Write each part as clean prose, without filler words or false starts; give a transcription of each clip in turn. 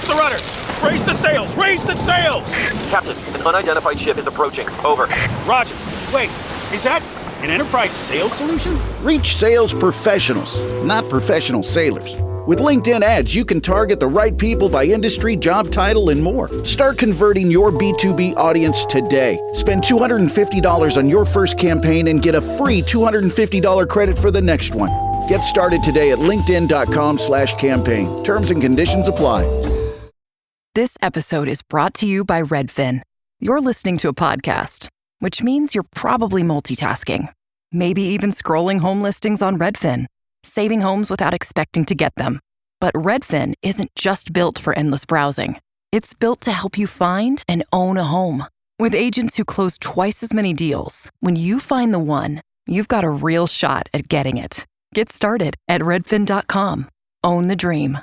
Brace the rudders! Raise the sails! Raise the sails! Captain, an unidentified ship is approaching. Over. Roger. Wait, is that an Enterprise sales solution? Reach sales professionals, not professional sailors. With LinkedIn ads, you can target the right people by industry, job title, and more. Start converting your B2B audience today. Spend $250 on your first campaign and get a free $250 credit for the next one. Get started today at linkedin.com/campaign. Terms and conditions apply. This episode is brought to you by Redfin. You're listening to a podcast, which means you're probably multitasking. Maybe even scrolling home listings on Redfin, saving homes without expecting to get them. But Redfin isn't just built for endless browsing. It's built to help you find and own a home. With agents who close twice as many deals, when you find the one, you've got a real shot at getting it. Get started at redfin.com. Own the dream.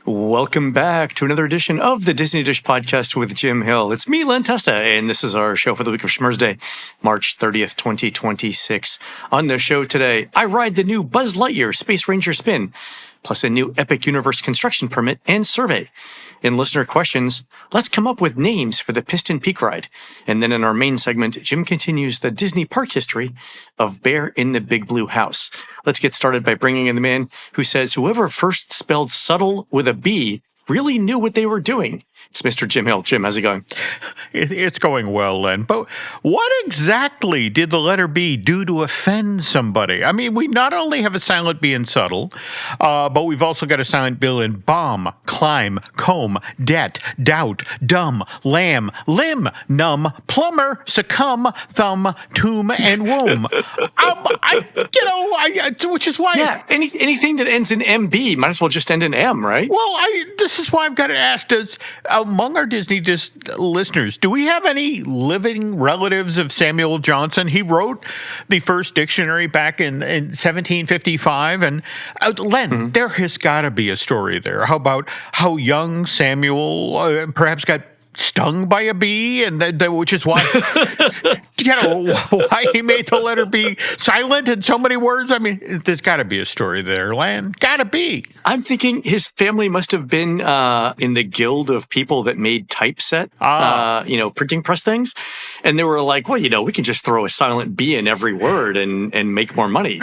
Welcome back to another edition of the Disney Dish Podcast with Jim Hill. It's me, Len Testa, and this is our show for the week of Schmurz Day, March 30th, 2026. On the show today, I ride the new Buzz Lightyear Space Ranger spin, plus a new Epic Universe construction permit and survey. In listener questions, let's come up with names for the Piston Peak ride. And then in our main segment, Jim continues the Disney park history of Bear in the Big Blue House. Let's get started by bringing in the man who says whoever first spelled subtle with a B really knew what they were doing. It's Mr. Jim Hill. Jim, how's it going? It's going well, Len. But what exactly did the letter B do to offend somebody? I mean, we not only have a silent B in subtle, but we've also got a silent B in bomb, climb, comb, debt, doubt, dumb, lamb, limb, numb, plumber, succumb, thumb, tomb, and womb. Which is why... Yeah, anything that ends in MB might as well just end in M, right? Well, this is why I've got to ask, among our Disney listeners, do we have any living relatives of Samuel Johnson? He wrote the first dictionary back in 1755. And Len, there has got to be a story there. How about how young Samuel perhaps got stung by a bee, and which is why, why he made the letter B silent in so many words. I mean, there's got to be a story there, Lan. Got to be. I'm thinking his family must have been in the guild of people that made typeset, printing press things, and they were like, well, we can just throw a silent B in every word and make more money.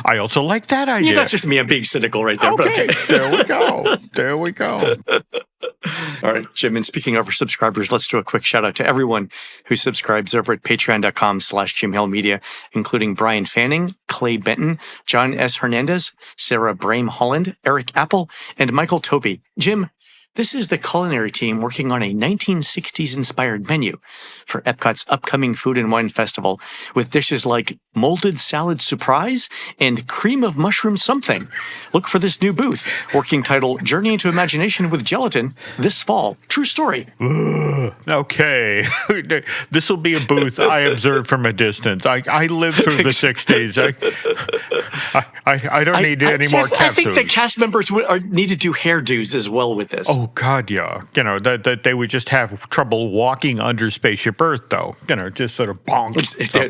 I also like that idea. Yeah, that's just me. I'm being cynical right there. Okay, there we go. There we go. All right, Jim, and speaking of our subscribers, let's do a quick shout out to everyone who subscribes over at patreon.com/Jim Hill Media, including Brian Fanning, Clay Benton, John S. Hernandez, Sarah Brame Holland, Eric Apple, and Michael Toby. Jim, this is the culinary team working on a 1960s-inspired menu for Epcot's upcoming Food and Wine Festival with dishes like molded salad surprise and cream of mushroom something. Look for this new booth, working title Journey into Imagination with Gelatin, this fall. True story. Okay. This will be a booth I observe from a distance. I lived through the 60s. I don't need any more cat food. I think the cast members need to do hairdos as well with this. Oh, God, yeah. That they would just have trouble walking under Spaceship Earth, though. Just sort of bonk.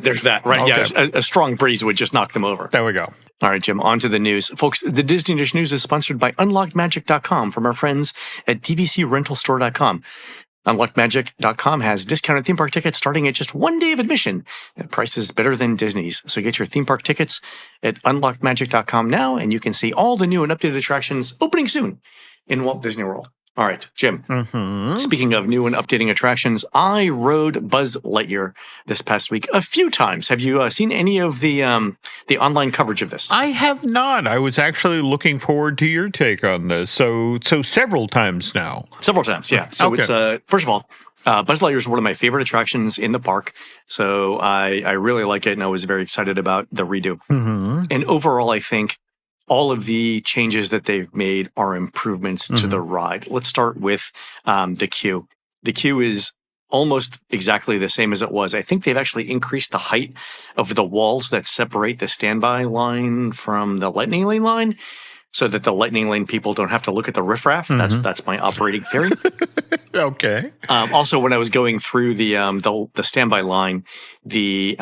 There's that, right? Okay. Yeah, a strong breeze would just knock them over. There we go. All right, Jim, on to the news. Folks, the Disney Dish News is sponsored by UnlockedMagic.com from our friends at DVCRentalStore.com. UnlockedMagic.com has discounted theme park tickets starting at just 1 day of admission. The price is better than Disney's. So get your theme park tickets at UnlockedMagic.com now, and you can see all the new and updated attractions opening soon in Walt Disney World. All right, Jim. Speaking of new and updating attractions, I rode Buzz Lightyear this past week a few times. Have you seen any of the online coverage of this? I have not. I was actually looking forward to your take on this. So several times now. Several times, yeah. So It's first of all, Buzz Lightyear is one of my favorite attractions in the park. So I really like it, and I was very excited about the redo. And overall, I think all of the changes that they've made are improvements to the ride. Let's start with the queue. The queue is almost exactly the same as it was. I think they've actually increased the height of the walls that separate the standby line from the Lightning Lane line, so that the Lightning Lane people don't have to look at the riffraff. That's my operating theory. Okay. Also, when I was going through the standby line, the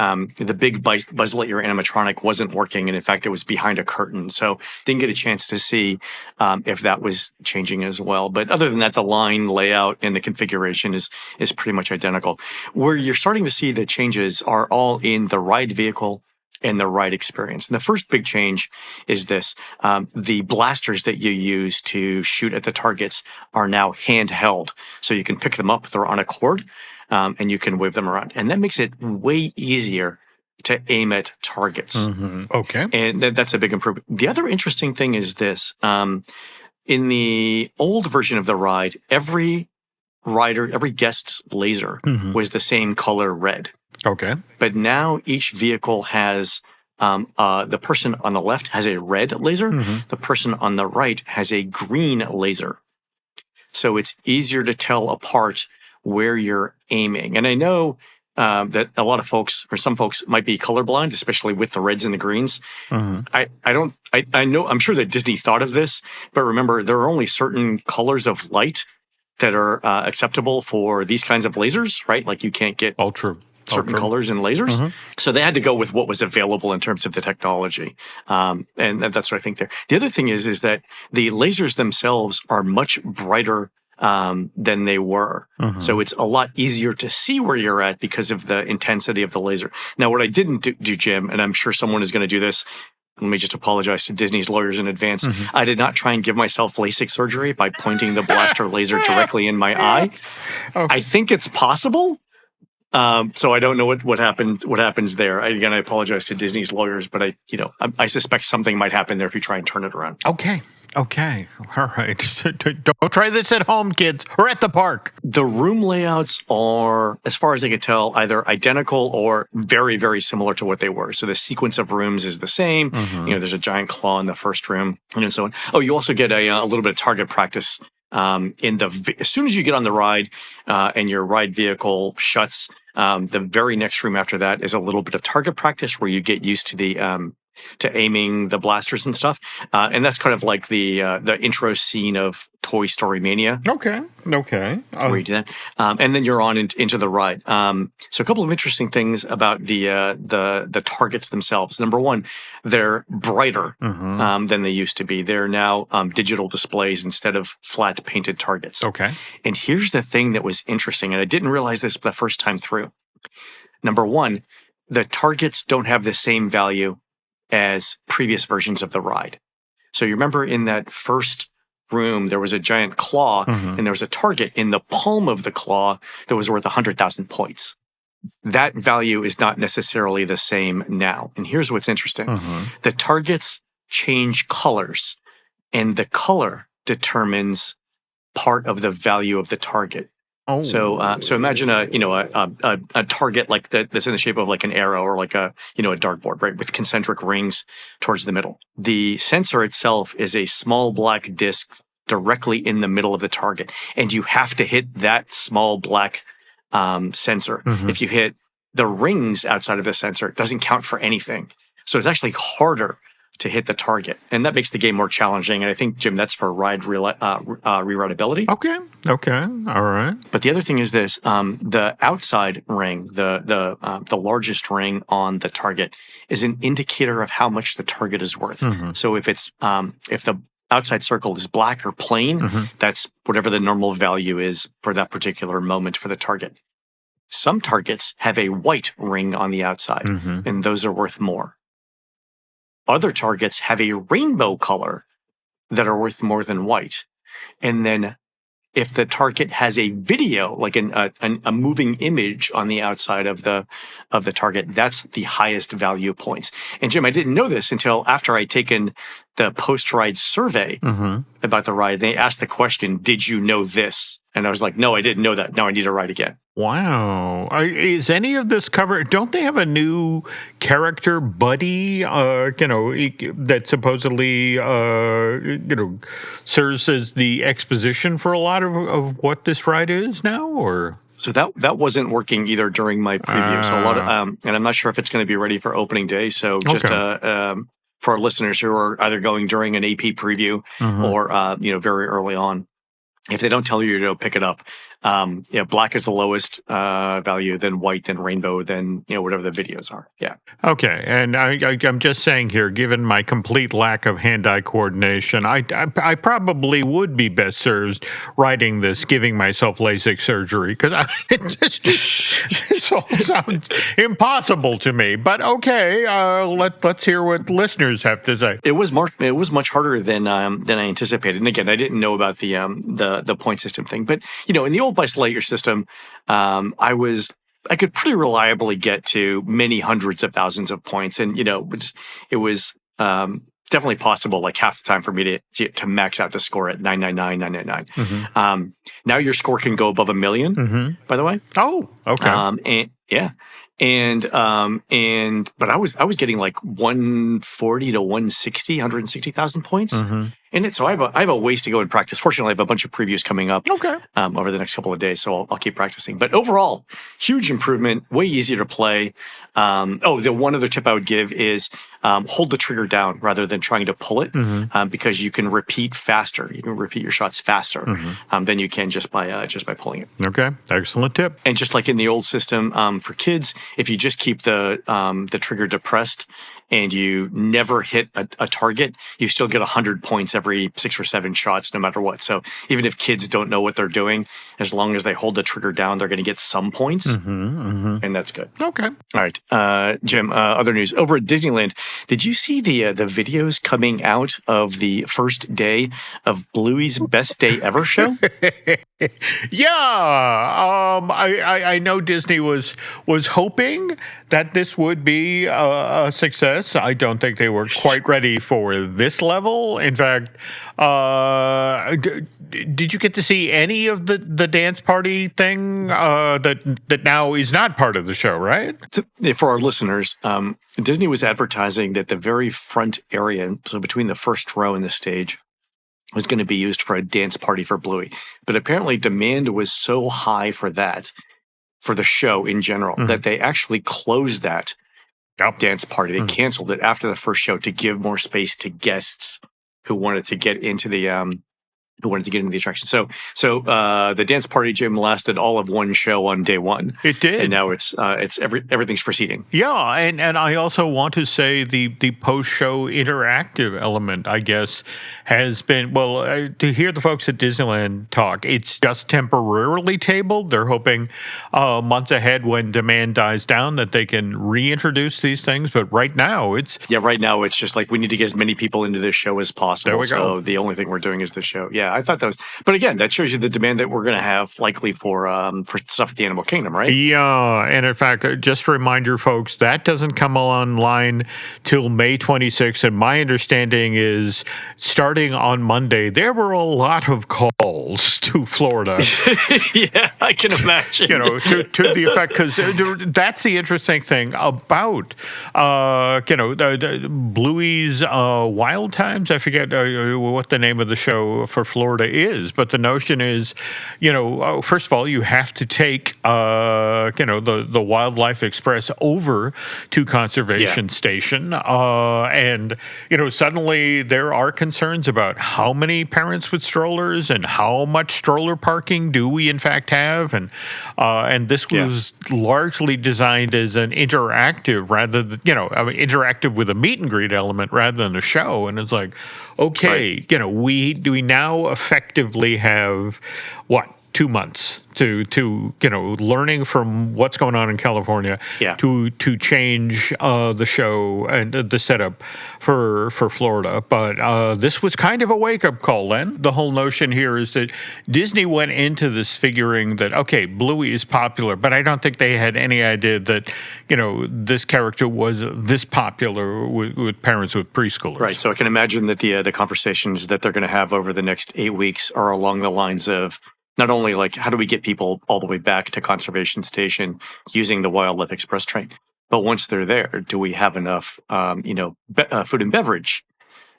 big Buzz Lightyear animatronic wasn't working, and in fact, it was behind a curtain, so didn't get a chance to see if that was changing as well. But other than that, the line layout and the configuration is pretty much identical. Where you're starting to see the changes are all in the ride vehicle and the ride experience. And the first big change is this. The blasters that you use to shoot at the targets are now handheld. So you can pick them up, they're on a cord, and you can wave them around. And that makes it way easier to aim at targets. Mm-hmm. Okay. And that's a big improvement. The other interesting thing is this. In the old version of the ride, every guest's laser was the same color red. Okay. But now each vehicle has the person on the left has a red laser. The person on the right has a green laser. So it's easier to tell apart where you're aiming. And I know that a lot of folks, or some folks, might be colorblind, especially with the reds and the greens. I know, I'm sure that Disney thought of this, but remember, there are only certain colors of light that are acceptable for these kinds of lasers, right? Like you can't get certain colors and lasers. So they had to go with what was available in terms of the technology. And that's what I think there. The other thing is that the lasers themselves are much brighter than they were. So it's a lot easier to see where you're at because of the intensity of the laser. Now, what I didn't do, Jim, and I'm sure someone is going to do this, let me just apologize to Disney's lawyers in advance. I did not try and give myself LASIK surgery by pointing the blaster laser directly in my eye. I think it's possible. So I don't know what happens there. Again, I apologize to Disney's lawyers, but I suspect something might happen there if you try and turn it around. Okay. All right. Don't try this at home, kids, or at the park. The room layouts are, as far as I can tell, either identical or very, very similar to what they were. So the sequence of rooms is the same. There's a giant claw in the first room, and so on. Oh, you also get a little bit of target practice as soon as you get on the ride and your ride vehicle shuts. The very next room after that is a little bit of target practice where you get used to to aiming the blasters and stuff. And that's kind of like the intro scene of Toy Story Mania. Okay. Where you do that. And then you're on into the ride. So a couple of interesting things about the targets themselves. Number one, they're brighter than they used to be. They're now digital displays instead of flat painted targets. Okay. And here's the thing that was interesting, and I didn't realize this the first time through. Number one, the targets don't have the same value as previous versions of the ride. So you remember in that first room, there was a giant claw and there was a target in the palm of the claw that was worth 100,000 points. That value is not necessarily the same now. And here's what's interesting. The targets change colors, and the color determines part of the value of the target. Oh. So imagine a target like that's in the shape of like an arrow or like a dartboard, right, with concentric rings towards the middle. The sensor itself is a small black disc directly in the middle of the target, and you have to hit that small black sensor. If you hit the rings outside of the sensor, it doesn't count for anything. So it's actually harder to hit the target, and that makes the game more challenging. And I think, Jim, that's for ride rewritability. Okay, all right. But the other thing is this: the outside ring, the largest ring on the target, is an indicator of how much the target is worth. So if it's if the outside circle is black or plain, that's whatever the normal value is for that particular moment for the target. Some targets have a white ring on the outside, and those are worth more. Other targets have a rainbow color that are worth more than white. And then if the target has a video, like a moving image on the outside of the target, that's the highest value points. And Jim, I didn't know this until after I'd taken the post-ride survey about the ride. They asked the question, "Did you know this?" And I was like, "No, I didn't know that. Now I need to ride again." Wow. Is any of this covered? Don't they have a new character buddy, that supposedly, serves as the exposition for a lot of what this ride is now, or? So that wasn't working either during my preview. So a lot of, and I'm not sure if it's going to be ready for opening day. So just for our listeners who are either going during an AP preview or very early on, if they don't tell you to go pick it up, black is the lowest value, then white, then rainbow, then whatever the videos are. Yeah. Okay, and I'm just saying here, given my complete lack of hand-eye coordination, I probably would be best served writing this, giving myself LASIK surgery, because this all sounds impossible to me. But okay, let's hear what listeners have to say. It was much harder than I anticipated. And again, I didn't know about the point system thing, but in the old Buzz Lightyear system, I could pretty reliably get to many hundreds of thousands of points, and it was definitely possible, like half the time, for me to max out the score at 999,999. Mm-hmm. Now your score can go above 1 million. Mm-hmm. By the way. Oh, okay. But I was getting like 140 to 160,000 points. Mm-hmm. So I have a ways to go in practice. Fortunately, I have a bunch of previews coming up over the next couple of days, so I'll keep practicing. But overall, huge improvement, way easier to play. The one other tip I would give is hold the trigger down rather than trying to pull it, because you can repeat faster. You can repeat your shots faster than you can just by pulling it. Okay, excellent tip. And just like in the old system, for kids, if you just keep the trigger depressed and you never hit a target, you still get 100 points every 6 or 7 shots, no matter what. So even if kids don't know what they're doing, as long as they hold the trigger down, they're going to get some points, and that's good. Okay. All right, Jim. Other news over at Disneyland. Did you see the videos coming out of the first day of Bluey's Best Day Ever show? Yeah, I know Disney was hoping that this would be a success. I don't think they were quite ready for this level. In fact, did you get to see any of the dance party thing that now is not part of the show, right? So, for our listeners, Disney was advertising that the very front area, so between the first row and the stage, was going to be used for a dance party for Bluey. But apparently demand was so high for that, for the show in general, that they actually closed that dance party. They canceled it after the first show to give more space to guests who wanted to get into the attraction. So the dance party, Jim, lasted all of one show on day one. It did, and now everything's proceeding. Yeah, and I also want to say the post-show interactive element, I guess, has been to hear the folks at Disneyland talk. It's just temporarily tabled. They're hoping months ahead, when demand dies down, that they can reintroduce these things. But right now, it's just like we need to get as many people into this show as possible. There we go. So the only thing we're doing is the show. Yeah. I thought that was, but again, that shows you the demand that we're going to have likely for stuff at the Animal Kingdom, right? Yeah, and in fact, just a reminder, folks, that doesn't come online till May 26th, and my understanding is starting on Monday, there were a lot of calls to Florida. Yeah, I can imagine. To the effect, because that's the interesting thing about the Bluey's Wild Times. I forget what the name of the show for Florida is, but the notion is, first of all, you have to take the Wildlife Express over to Conservation Station, and suddenly there are concerns about how many parents with strollers and how much stroller parking do we in fact have, and this was largely designed as an interactive rather than interactive with a meet and greet element rather than a show, and it's like, okay, we now effectively have 2 months to learning from what's going on in California to change the show and the setup for Florida. But this was kind of a wake-up call, Len. The whole notion here is that Disney went into this figuring that, okay, Bluey is popular, but I don't think they had any idea that, this character was this popular with parents with preschoolers. Right. So I can imagine that the conversations that they're going to have over the next 8 weeks are along the lines of, not only like, how do we get people all the way back to Conservation Station using the Wildlife Express train, but once they're there, do we have enough, food and beverage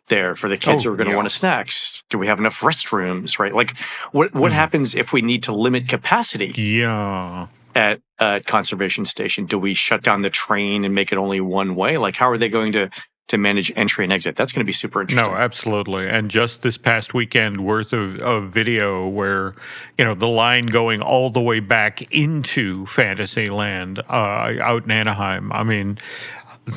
there for the kids who are going to want snacks? Do we have enough restrooms, right? Like, what happens if we need to limit capacity? Yeah. At Conservation Station, do we shut down the train and make it only one way? Like, how are they going to to manage entry and exit. That's going to be super interesting. No, absolutely. And just this past weekend worth of video where, the line going all the way back into Fantasyland out in Anaheim. I mean,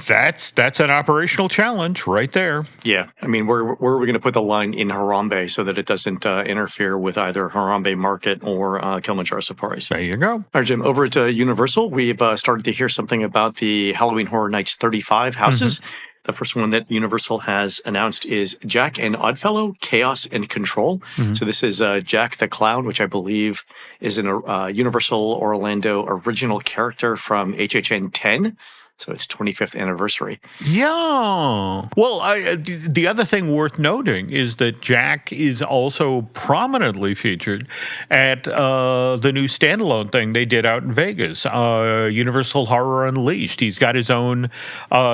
that's an operational challenge right there. Yeah. I mean, where are we going to put the line in Harambe so that it doesn't interfere with either Harambe Market or Kilimanjaro Safaris? There you go. All right, Jim, over at Universal, we've started to hear something about the Halloween Horror Nights 35 houses. Mm-hmm. The first one that Universal has announced is Jack and Oddfellow, Chaos and Control. Mm-hmm. So this is Jack the Clown, which I believe is a Universal Orlando original character from HHN 10. So it's 25th anniversary. Yeah. Well, the other thing worth noting is that Jack is also prominently featured at the new standalone thing they did out in Vegas, Universal Horror Unleashed. He's got his own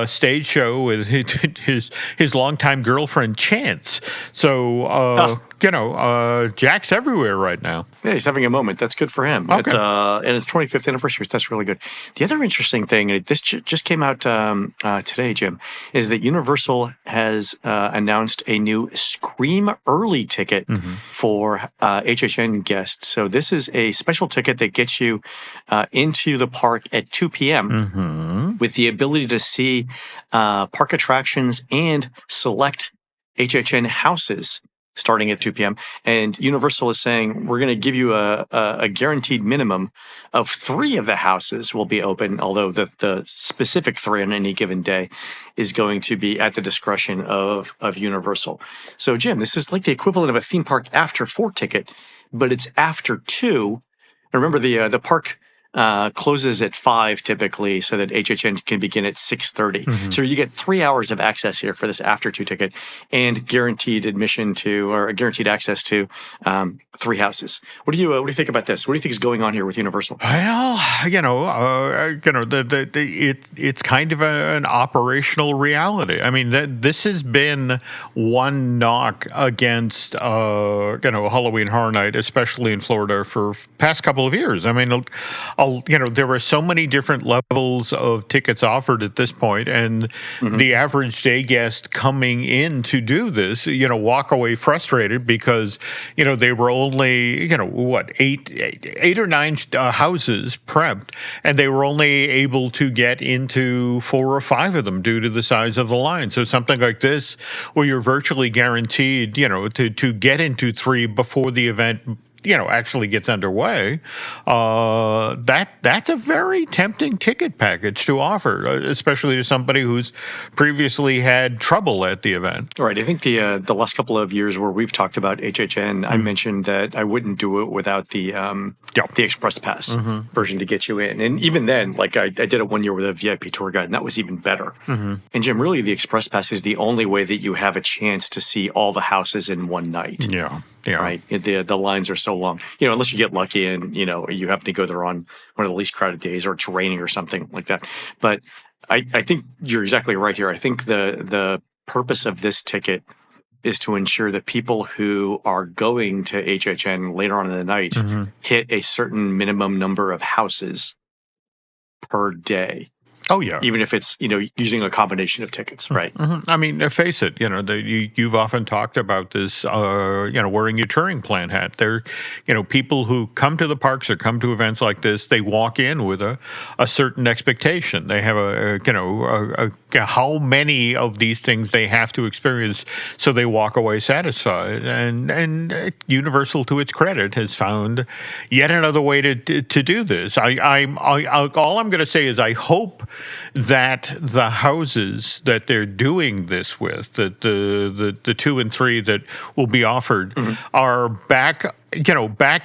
stage show with his longtime girlfriend, Chance. So, Jack's everywhere right now. Yeah, he's having a moment. That's good for him. Okay. And it's 25th anniversary. That's really good. The other interesting thing, and this just came out today, Jim, is that Universal has announced a new Scream Early ticket for HHN guests. So this is a special ticket that gets you into the park at 2 p.m. with the ability to see park attractions and select HHN houses starting at 2 p.m. And Universal is saying, we're going to give you a guaranteed minimum of 3 of the houses will be open, although the specific 3 on any given day is going to be at the discretion of Universal. So, Jim, this is like the equivalent of a theme park after 4 ticket, but it's after 2. And remember, the park closes at 5 typically, so that HHN can begin at 6:30. So you get 3 hours of access here for this after 2 ticket, and guaranteed admission to, or guaranteed access to 3 houses. What do you think about this? What do you think is going on here with Universal? Well, it's kind of an operational reality. I mean, this has been one knock against Halloween Horror Night, especially in Florida, for past couple of years. I mean, there were so many different levels of tickets offered at this point, and the average day guest coming in to do this, walk away frustrated because, they were only, 8 or 9 houses prepped, and they were only able to get into 4 or 5 of them due to the size of the line. So something like this, where you're virtually guaranteed, to get into 3 before the event actually gets underway, that's a very tempting ticket package to offer, especially to somebody who's previously had trouble at the event. Right. I think the last couple of years where we've talked about HHN, I mentioned that I wouldn't do it without the Express Pass version to get you in. And even then, like I did it one year with a VIP tour guide, and that was even better. And Jim, really the Express Pass is the only way that you have a chance to see all the houses in one night. Yeah. Right. The lines are so long, unless you get lucky and, you happen to go there on one of the least crowded days, or it's raining or something like that. But I think you're exactly right here. I think the purpose of this ticket is to ensure that people who are going to HHN later on in the night hit a certain minimum number of houses per day. Oh, yeah. Even if it's, using a combination of tickets, right? I mean, face it, you've often talked about this, wearing your touring plan hat. There, people who come to the parks or come to events like this, they walk in with a certain expectation. They have how many of these things they have to experience, so they walk away satisfied. And Universal, to its credit, has found yet another way to do this. All I'm going to say is I hope that the houses that they're doing this with, that the 2 and 3 that will be offered, are back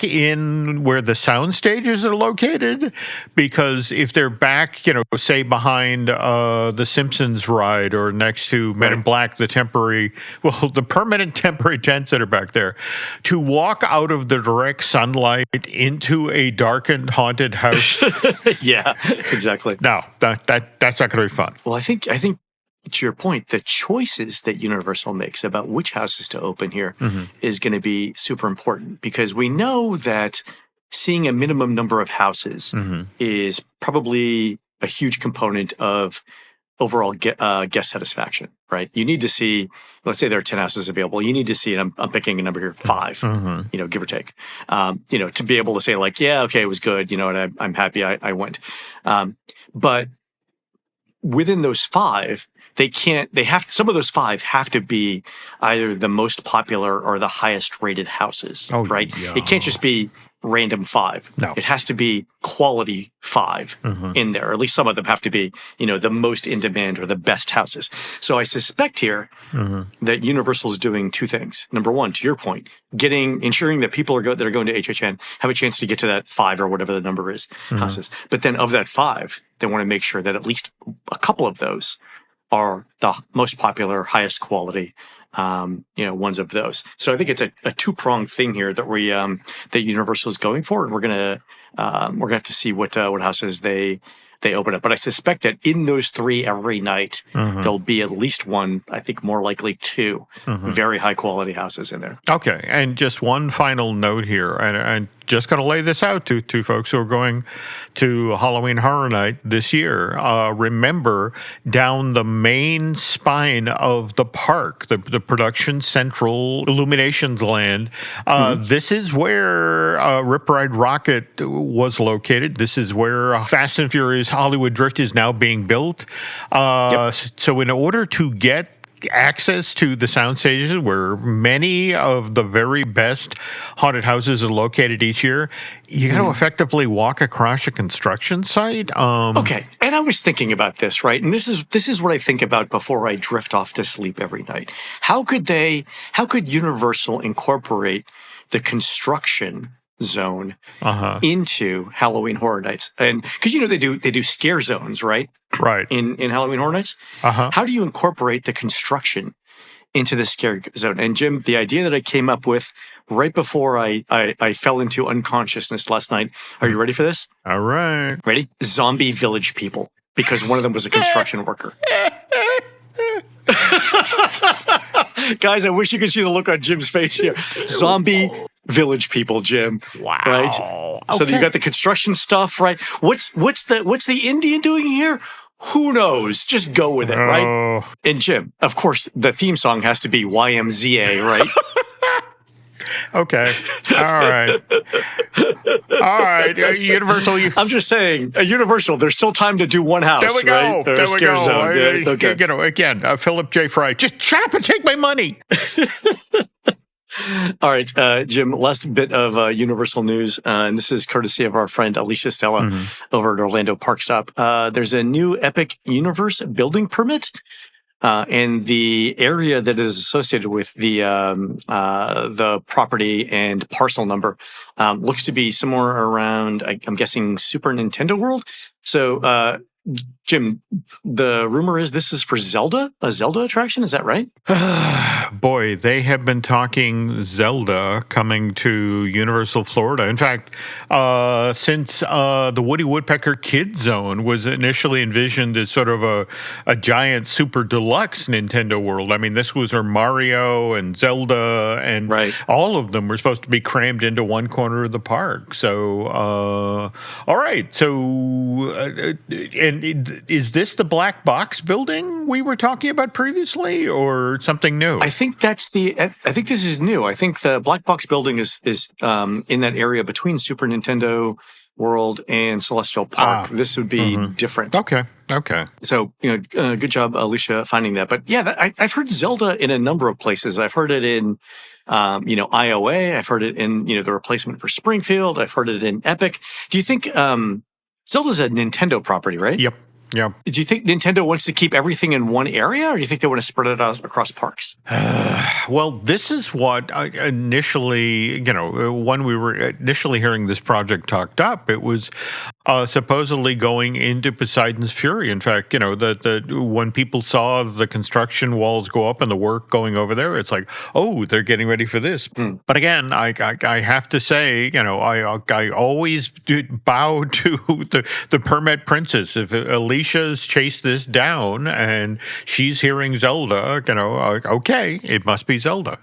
in where the sound stages are located, because if they're back, say behind the Simpsons ride or next to Men in Black, the permanent temporary tents that are back there, to walk out of the direct sunlight into a darkened, haunted house. Yeah, exactly. No, that's not going to be fun. Well, I think to your point, the choices that Universal makes about which houses to open here is going to be super important, because we know that seeing a minimum number of houses is probably a huge component of overall guest satisfaction, right? You need to see, let's say there are 10 houses available. You need to see, and I'm picking a number here, 5, give or take, to be able to say like, yeah, okay, it was good, and I'm happy I went. But within those 5, some of those 5 have to be either the most popular or the highest rated houses, right? Yeah. It can't just be random 5. No. It has to be quality 5 in there, or at least some of them have to be, the most in demand or the best houses. So I suspect here that Universal is doing 2 things. Number 1, to your point, ensuring that people that are going to HHN have a chance to get to that 5 or whatever the number is, houses. But then of that 5, they want to make sure that at least a couple of those are the most popular, highest quality, ones of those. So I think it's a 2-pronged thing here that that Universal is going for, and we're gonna have to see what houses they open up. But I suspect that in those 3 every night, there'll be at least 1, I think more likely 2, very high quality houses in there. Okay, and just one final note here, and I'm just going to lay this out to folks who are going to Halloween Horror Night this year. Remember, down the main spine of the park, the Production Central Illuminations Land, this is where Rip Ride Rocket was located. This is where Fast and Furious Hollywood Drift is now being built. So in order to get access to the sound stages where many of the very best haunted houses are located each year, you got to effectively walk across a construction site. Okay, and I was thinking about this, right? And this is what I think about before I drift off to sleep every night. How could Universal incorporate the construction zone into Halloween Horror Nights? And because they do scare zones, right? Right. In Halloween Horror Nights. How do you incorporate the construction into the scare zone? And Jim, the idea that I came up with right before I fell into unconsciousness last night. Are you ready for this? All right. Ready? Zombie village people, because one of them was a construction worker. Guys, I wish you could see the look on Jim's face here. Zombie village people, Jim. Wow. Right? Okay. So you got the construction stuff, right? What's the Indian doing here? Who knows? Just go with it, right? And Jim, of course, the theme song has to be YMZA, right? Okay. All right. All right. Universal. I'm just saying, Universal, there's still time to do one house. There we go. Right? There we go. Zone. Yeah, okay. Again, Philip J. Fry. Just shut up and take my money. All right, Jim, last bit of Universal news, and this is courtesy of our friend Alicia Stella over at Orlando Park Stop. There's a new Epic Universe building permit, and the area that is associated with the property and parcel number looks to be somewhere around, I'm guessing, Super Nintendo World. So, Jim, the rumor is this is for Zelda, a Zelda attraction. Is that right? Boy, they have been talking Zelda coming to Universal Florida. In fact, since the Woody Woodpecker Kids Zone was initially envisioned as sort of a giant super deluxe Nintendo World. I mean, this was where Mario and Zelda and all of them were supposed to be crammed into one corner of the park. So, all right. So, and is this the black box building we were talking about previously, or something new? I think this is new. I think the black box building is in that area between Super Nintendo World and Celestial Park. This would be different. Okay. So, good job, Alicia, finding that. But yeah, I've heard Zelda in a number of places. I've heard it in, IOA. I've heard it in, the replacement for Springfield. I've heard it in Epic. Do you think, Zelda's a Nintendo property, right? Yep. Yeah. Do you think Nintendo wants to keep everything in one area, or do you think they want to spread it out across parks? Well, this is what initially, when we were initially hearing this project talked up, it was supposedly going into Poseidon's Fury. In fact, when people saw the construction walls go up and the work going over there, it's like, oh, they're getting ready for this. But again, I have to say, I always bow to the permit princess. If Alicia's chased this down and she's hearing Zelda, okay, it must be Zelda.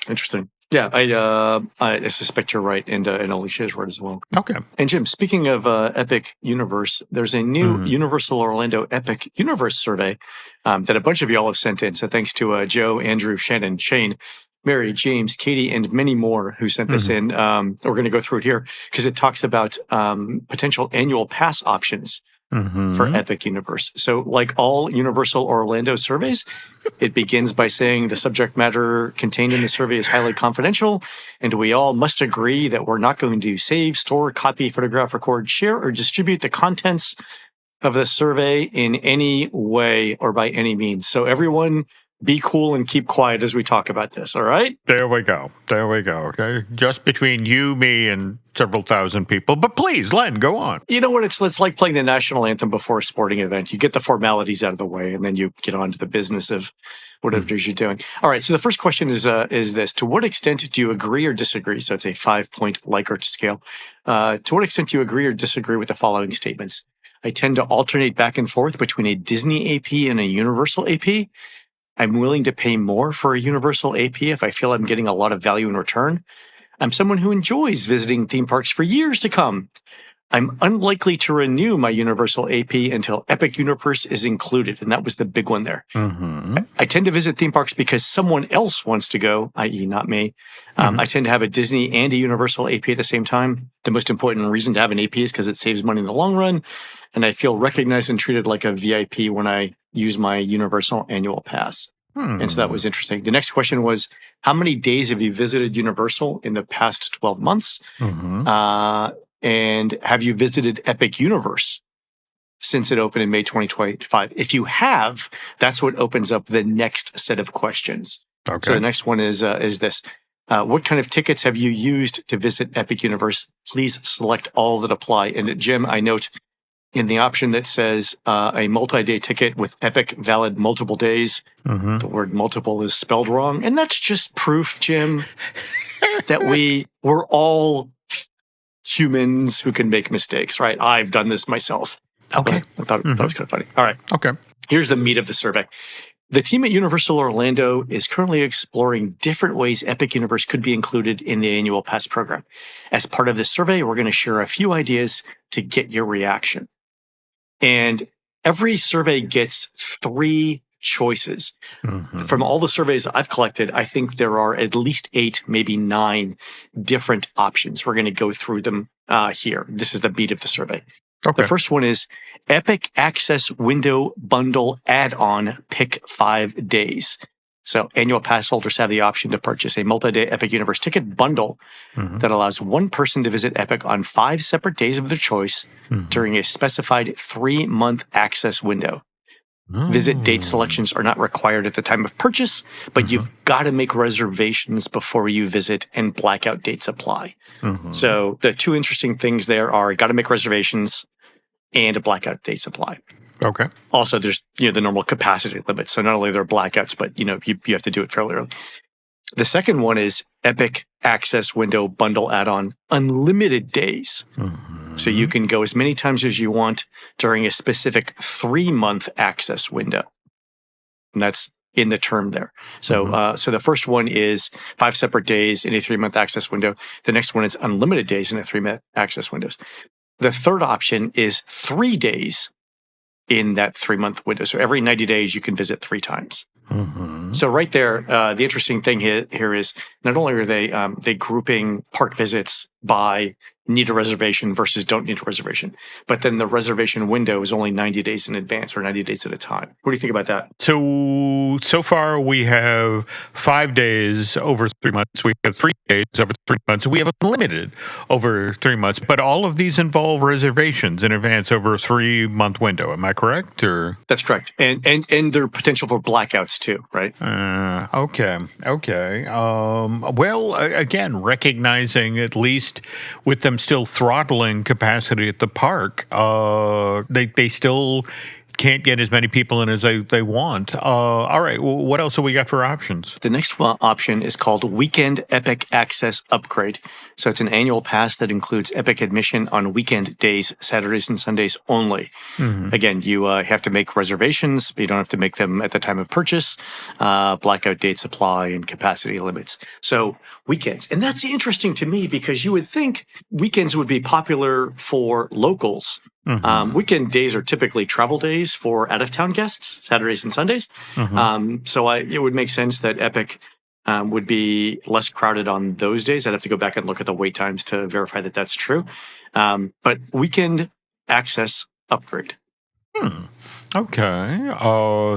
Interesting. Yeah, I suspect you're right, and Alicia is right as well. Okay. And Jim, speaking of Epic Universe, there's a new Universal Orlando Epic Universe survey that a bunch of y'all have sent in. So thanks to Joe, Andrew, Shannon, Shane, Mary, James, Katie, and many more who sent this in. We're going to go through it here because it talks about potential annual pass options for Epic Universe. So like all Universal Orlando surveys, it begins by saying the subject matter contained in the survey is highly confidential, and we all must agree that we're not going to save, store, copy, photograph, record, share, or distribute the contents of the survey in any way or by any means. So everyone be cool and keep quiet as we talk about this, all right? There we go. Okay. Just between you, me, and several thousand people. But please, Len, go on. You know what? It's like playing the national anthem before a sporting event. You get the formalities out of the way, and then you get on to the business of whatever it is you're doing. All right. So the first question is this: to what extent do you agree or disagree? So it's a 5-point Likert scale. To what extent do you agree or disagree with the following statements? I tend to alternate back and forth between a Disney AP and a Universal AP. I'm willing to pay more for a Universal AP if I feel I'm getting a lot of value in return. I'm someone who enjoys visiting theme parks for years to come. I'm unlikely to renew my Universal AP until Epic Universe is included. And that was the big one there. I tend to visit theme parks because someone else wants to go, i.e. not me. I tend to have a Disney and a Universal AP at the same time. The most important reason to have an AP is because it saves money in the long run. And I feel recognized and treated like a VIP when I use my Universal annual pass. And so that was interesting. The next question was, how many days have you visited Universal in the past 12 months? And have you visited Epic Universe since it opened in May 2025? If you have, that's what opens up the next set of questions. Okay. So the next one is this. What kind of tickets have you used to visit Epic Universe? Please select all that apply. And Jim, I note in the option that says a multi-day ticket with Epic valid multiple days, the word multiple is spelled wrong. And that's just proof, Jim, that we're all humans who can make mistakes, right? I've done this myself. Okay. I thought that was kind of funny. All right. Okay. Here's the meat of the survey. The team at Universal Orlando is currently exploring different ways Epic Universe could be included in the annual pass program. As part of this survey, we're going to share a few ideas to get your reaction. And every survey gets 3 choices. From all the surveys I've collected, I think there are at least 8, maybe 9 different options. We're going to go through them here. This is the beat of the survey. Okay. The first one is Epic Access Window Bundle Add-on Pick 5 Days. So annual pass holders have the option to purchase a multi-day Epic Universe ticket bundle that allows one person to visit Epic on 5 separate days of their choice during a specified 3-month access window. Visit date selections are not required at the time of purchase, but you've got to make reservations before you visit, and blackout dates apply. So the 2 interesting things there are got to make reservations and blackout dates apply. Okay. Also, there's the normal capacity limit. So not only are there blackouts, but you have to do it fairly early. The second one is Epic Access Window Bundle Add-on Unlimited Days. So you can go as many times as you want during a specific 3-month access window. And that's in the term there. So so the first one is 5 separate days in a 3-month access window. The next one is unlimited days in a 3-month access windows. The third option is 3 days in that 3-month window. So every 90 days, you can visit 3 times. So right there, the interesting thing here is not only are they grouping park visits by need a reservation versus don't need a reservation, but then the reservation window is only 90 days in advance or 90 days at a time. What do you think about that? So far we have 5 days over 3 months. We have 3 days over 3 months. We have unlimited over 3 months, but all of these involve reservations in advance over a 3-month window. Am I correct? Or that's correct, and there are potential for blackouts too, right? Okay. Well, again, recognizing at least with them still throttling capacity at the park, they still can't get as many people in as they want. All right, well, what else have we got for options? The next option is called Weekend Epic Access Upgrade. So it's an annual pass that includes Epic admission on weekend days, Saturdays and Sundays only. Again, you have to make reservations, but you don't have to make them at the time of purchase. Blackout dates apply and capacity limits. So weekends. And that's interesting to me because you would think weekends would be popular for locals. Weekend days are typically travel days for out-of-town guests, Saturdays and Sundays. So it would make sense that Epic would be less crowded on those days. I'd have to go back and look at the wait times to verify that that's true. But weekend access upgrade. Okay.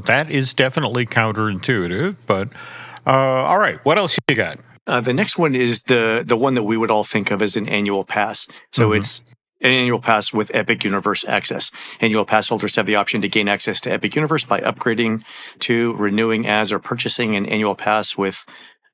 That is definitely counterintuitive, but all right. What else you got? The next one is the one that we would all think of as an annual pass. So it's an annual pass with Epic Universe access. Annual pass holders have the option to gain access to Epic Universe by upgrading to, renewing as, or purchasing an annual pass with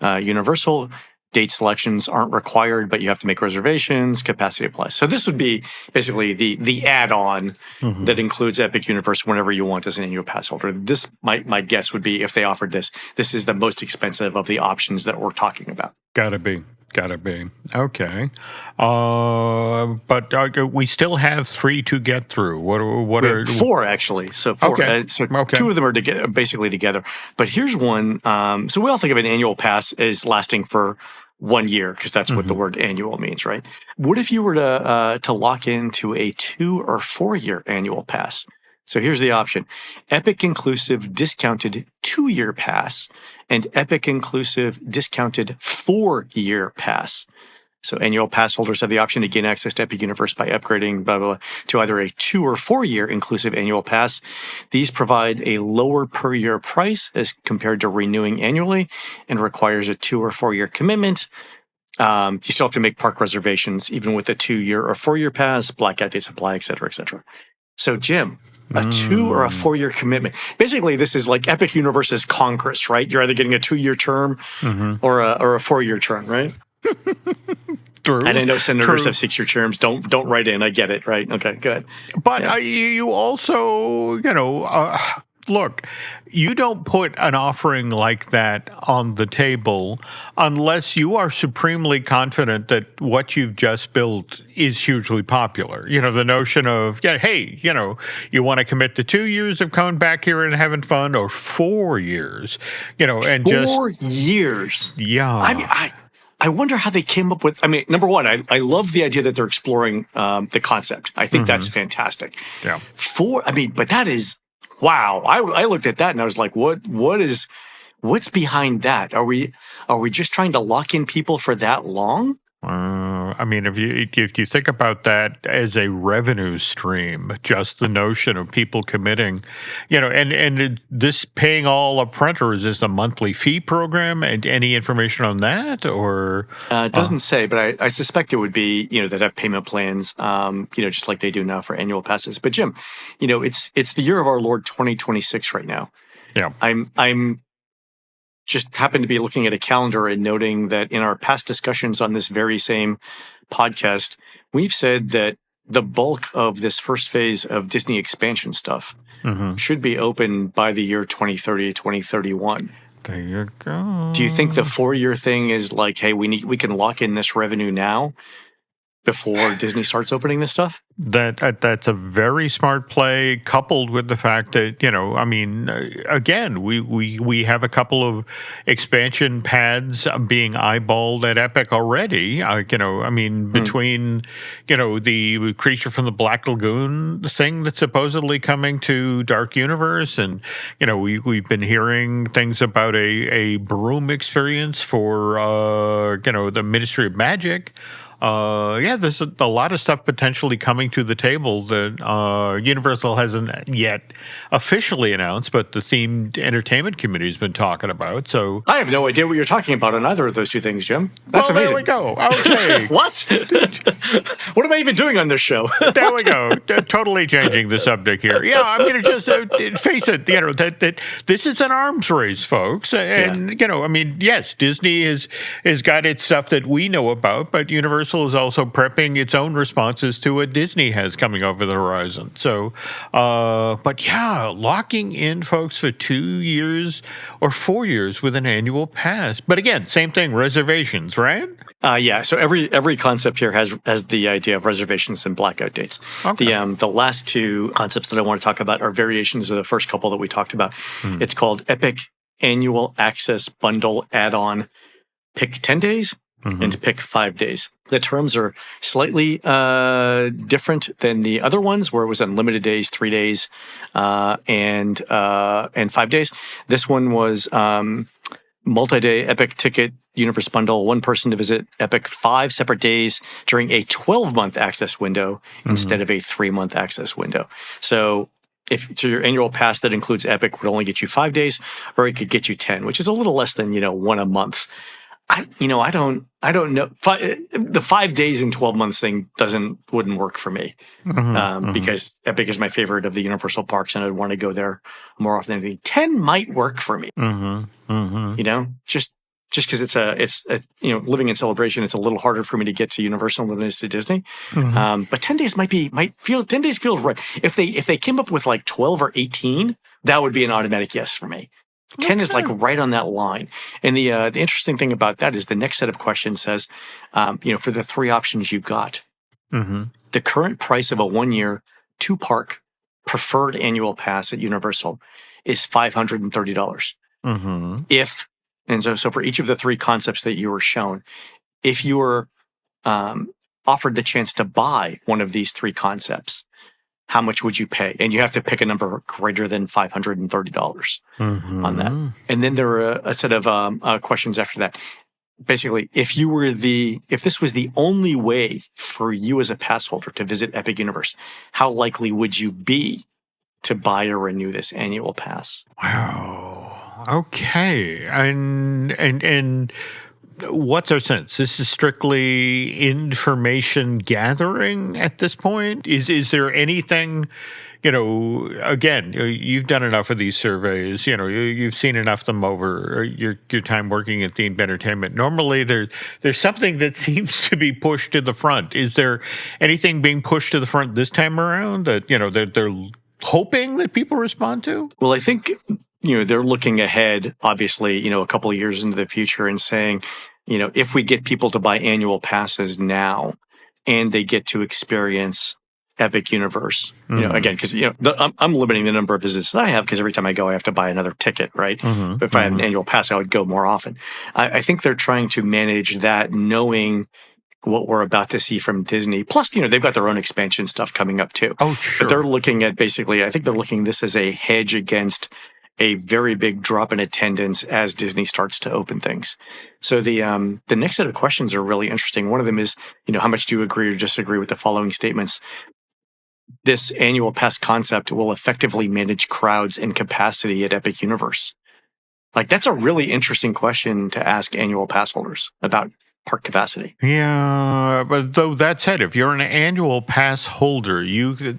Universal. Date selections aren't required, but you have to make reservations. Capacity applies. So this would be basically the add-on that includes Epic Universe whenever you want as an annual pass holder. This, my guess would be, if they offered this, this is the most expensive of the options that we're talking about. Gotta be. Okay. But we still have 3 to get through. What are 4 actually? So 4. Okay. So 2 of them are basically together. But here's one. So we all think of an annual pass as lasting for 1 year because that's what the word annual means, right? What if you were to lock into a 2 or 4 year annual pass? So here's the option: Epic inclusive discounted 2-year pass and Epic inclusive discounted 4-year pass. So annual pass holders have the option to gain access to Epic Universe by upgrading to either a 2 or 4 year inclusive annual pass. These provide a lower per year price as compared to renewing annually and requires a 2 or 4 year commitment. You still have to make park reservations even with a 2 year or 4 year pass, blackout dates apply, et cetera, et cetera. So Jim, a 2 or a 4 year commitment. Basically, this is like Epic Universe's Congress, right? You're either getting a 2-year term or a 4-year term, right? True. And I know senators have 6-year terms. Don't write in. I get it, right? Okay, good. But you also, look, you don't put an offering like that on the table unless you are supremely confident that what you've just built is hugely popular. The notion of, hey, you want to commit to 2 years of coming back here and having fun, or 4 years, and 4 years. Yeah. I mean, I wonder how they came up with. I mean, number one, I love the idea that they're exploring the concept. I think that's fantastic. Yeah. 4. I mean, but that is. Wow. I looked at that and I was like, what's behind that? Are we just trying to lock in people for that long? I mean, if you think about that as a revenue stream, just the notion of people committing, and this paying all up front, or is this a monthly fee program? And any information on that, or it doesn't say, but I suspect it would be that have payment plans, just like they do now for annual passes. But Jim, it's the year of our Lord 2026 right now. Yeah, I'm just happened to be looking at a calendar and noting that in our past discussions on this very same podcast, we've said that the bulk of this first phase of Disney expansion stuff should be open by the year 2030, 2031. There you go. Do you think the 4-year thing is like, hey, we can lock in this revenue now before Disney starts opening this stuff? That's a very smart play, coupled with the fact that, again, we have a couple of expansion pads being eyeballed at Epic already. Between, the Creature from the Black Lagoon thing that's supposedly coming to Dark Universe, and, we've been hearing things about a broom experience for, the Ministry of Magic. There's a lot of stuff potentially coming to the table that Universal hasn't yet officially announced, but the themed entertainment community's been talking about. So I have no idea what you're talking about on either of those two things, Jim. That's amazing. There we go. Okay. What? What am I even doing on this show? There we go. Totally changing the subject here. Yeah, I'm going to just face it. That this is an arms race, folks. And yes, Disney has got its stuff that we know about, but Universal Universal is also prepping its own responses to what Disney has coming over the horizon. So, but yeah, locking in folks for 2 years or 4 years with an annual pass. But again, same thing, reservations, right? Yeah. So every concept here has the idea of reservations and blackout dates. Okay. The last two concepts that I want to talk about are variations of the first couple that we talked about. It's called Epic Annual Access Bundle Add-on. Pick 10 days and pick 5 days. The terms are slightly different than the other ones, where it was unlimited days, 3 days, and 5 days. This one was multi-day Epic Ticket Universe Bundle, one person to visit Epic 5 separate days during a 12-month access window instead of a 3-month access window. So if your annual pass that includes Epic would only get you 5 days, or it could get you 10, which is a little less than, one a month. I don't know. The 5 days in 12 months thing wouldn't work for me, because Epic is my favorite of the Universal parks, and I'd want to go there more often than anything. 10 might work for me, just because it's living in Celebration. It's a little harder for me to get to Universal than it is to Disney. But 10 days 10 days feels right. If they came up with like 12 or 18, that would be an automatic yes for me. 10 is like right on that line. And the interesting thing about that is the next set of questions says, for the three options you've got, the current price of a 1-year 2-park preferred annual pass at Universal is $530. So for each of the three concepts that you were shown, if you were offered the chance to buy one of these three concepts, how much would you pay? And you have to pick a number greater than $530 on that. And then there are a set of questions after that. Basically, if this was the only way for you as a pass holder to visit Epic Universe, how likely would you be to buy or renew this annual pass? Wow. Okay. And what's our sense? This is strictly information gathering at this point? Is there anything, again, you've done enough of these surveys, you've seen enough of them over your time working in themed entertainment. Normally there's something that seems to be pushed to the front. Is there anything being pushed to the front this time around that, they're hoping that people respond to? Well, I think, they're looking ahead, obviously, a couple of years into the future and saying, if we get people to buy annual passes now and they get to experience Epic Universe, again, because, I'm limiting the number of visits that I have because every time I go, I have to buy another ticket, right? If I had an annual pass, I would go more often. I think they're trying to manage that, knowing what we're about to see from Disney. Plus, they've got their own expansion stuff coming up too. Oh, sure. But they're looking at I think they're looking this as a hedge against a very big drop in attendance as Disney starts to open things. So the next set of questions are really interesting. One of them is, how much do you agree or disagree with the following statements? This annual pass concept will effectively manage crowds and capacity at Epic Universe. Like, that's a really interesting question to ask annual pass holders about park capacity. Yeah, but though that said, if you're an annual pass holder,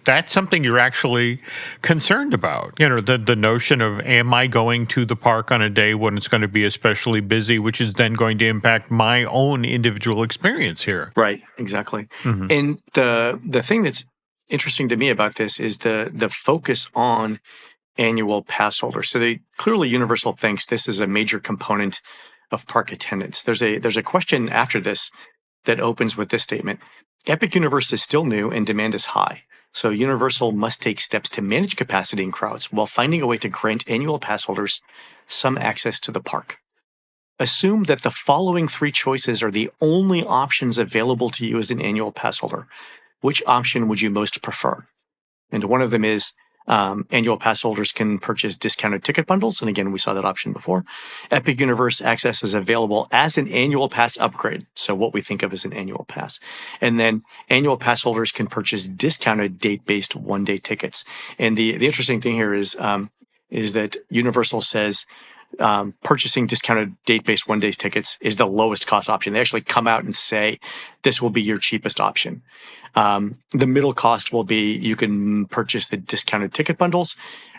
that's something you're actually concerned about. The notion of, am I going to the park on a day when it's going to be especially busy, which is then going to impact my own individual experience here. Right, exactly. And the thing that's interesting to me about this is the focus on annual pass holders. So clearly Universal thinks this is a major component of park attendance. There's a question after this that opens with this statement. Epic Universe is still new and demand is high. So Universal must take steps to manage capacity and crowds while finding a way to grant annual pass holders some access to the park. Assume that the following three choices are the only options available to you as an annual pass holder. Which option would you most prefer? And one of them is annual pass holders can purchase discounted ticket bundles. And again, we saw that option before. Epic Universe access is available as an annual pass upgrade. So what we think of as an annual pass. And then annual pass holders can purchase discounted date-based one-day tickets. And the interesting thing here is that Universal says purchasing discounted date-based one-day tickets is the lowest cost option. They actually come out and say this will be your cheapest option. The middle cost will be you can purchase the discounted ticket bundles,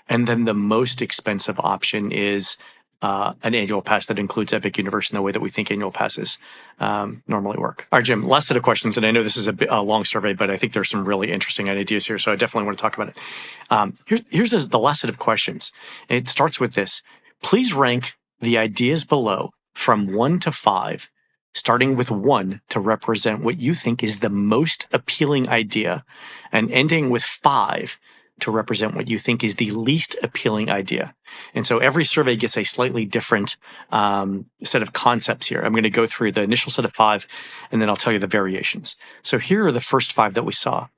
and then the most expensive option is an annual pass that includes Epic Universe in the way that we think annual passes normally work. All right, Jim, last set of questions, and I know this is a long survey, but I think there's some really interesting ideas here, so I definitely want to talk about it. Here's the last set of questions. It starts with this. Please rank the ideas below from 1 to 5, starting with 1 to represent what you think is the most appealing idea, and ending with 5 to represent what you think is the least appealing idea. And so every survey gets a slightly different set of concepts here. I'm going to go through the initial set of 5, and then I'll tell you the variations. So here are the first 5 that we saw.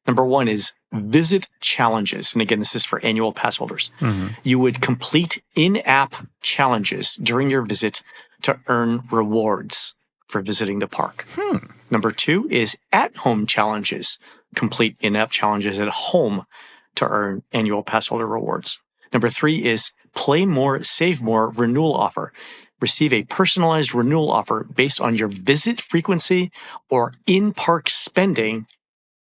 Number 1 is visit challenges. And again, this is for annual pass holders. You would complete in-app challenges during your visit to earn rewards for visiting the park. Number 2 is at-home challenges. Complete in-app challenges at home to earn annual pass holder rewards. Number 3 is play more, save more renewal offer. Receive a personalized renewal offer based on your visit frequency or in-park spending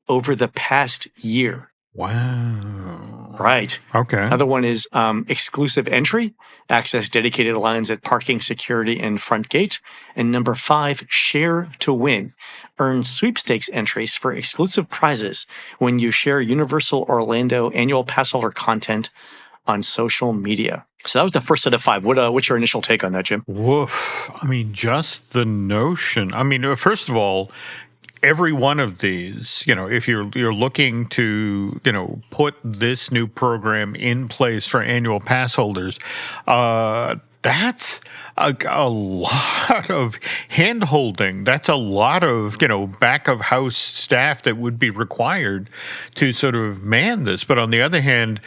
over the past year. Wow. Right. Okay. Another one is exclusive entry, access dedicated lines at parking, security, and front gate. And number 5, share to win. Earn sweepstakes entries for exclusive prizes when you share Universal Orlando annual pass holder content on social media. So that was the first set of 5. What's your initial take on that, Jim? Woof. I mean, just the notion. I mean, first of all, every one of these, if you're looking to, put this new program in place for annual pass holders, that's a lot of hand-holding. That's a lot of, back-of-house staff that would be required to sort of man this. But on the other hand,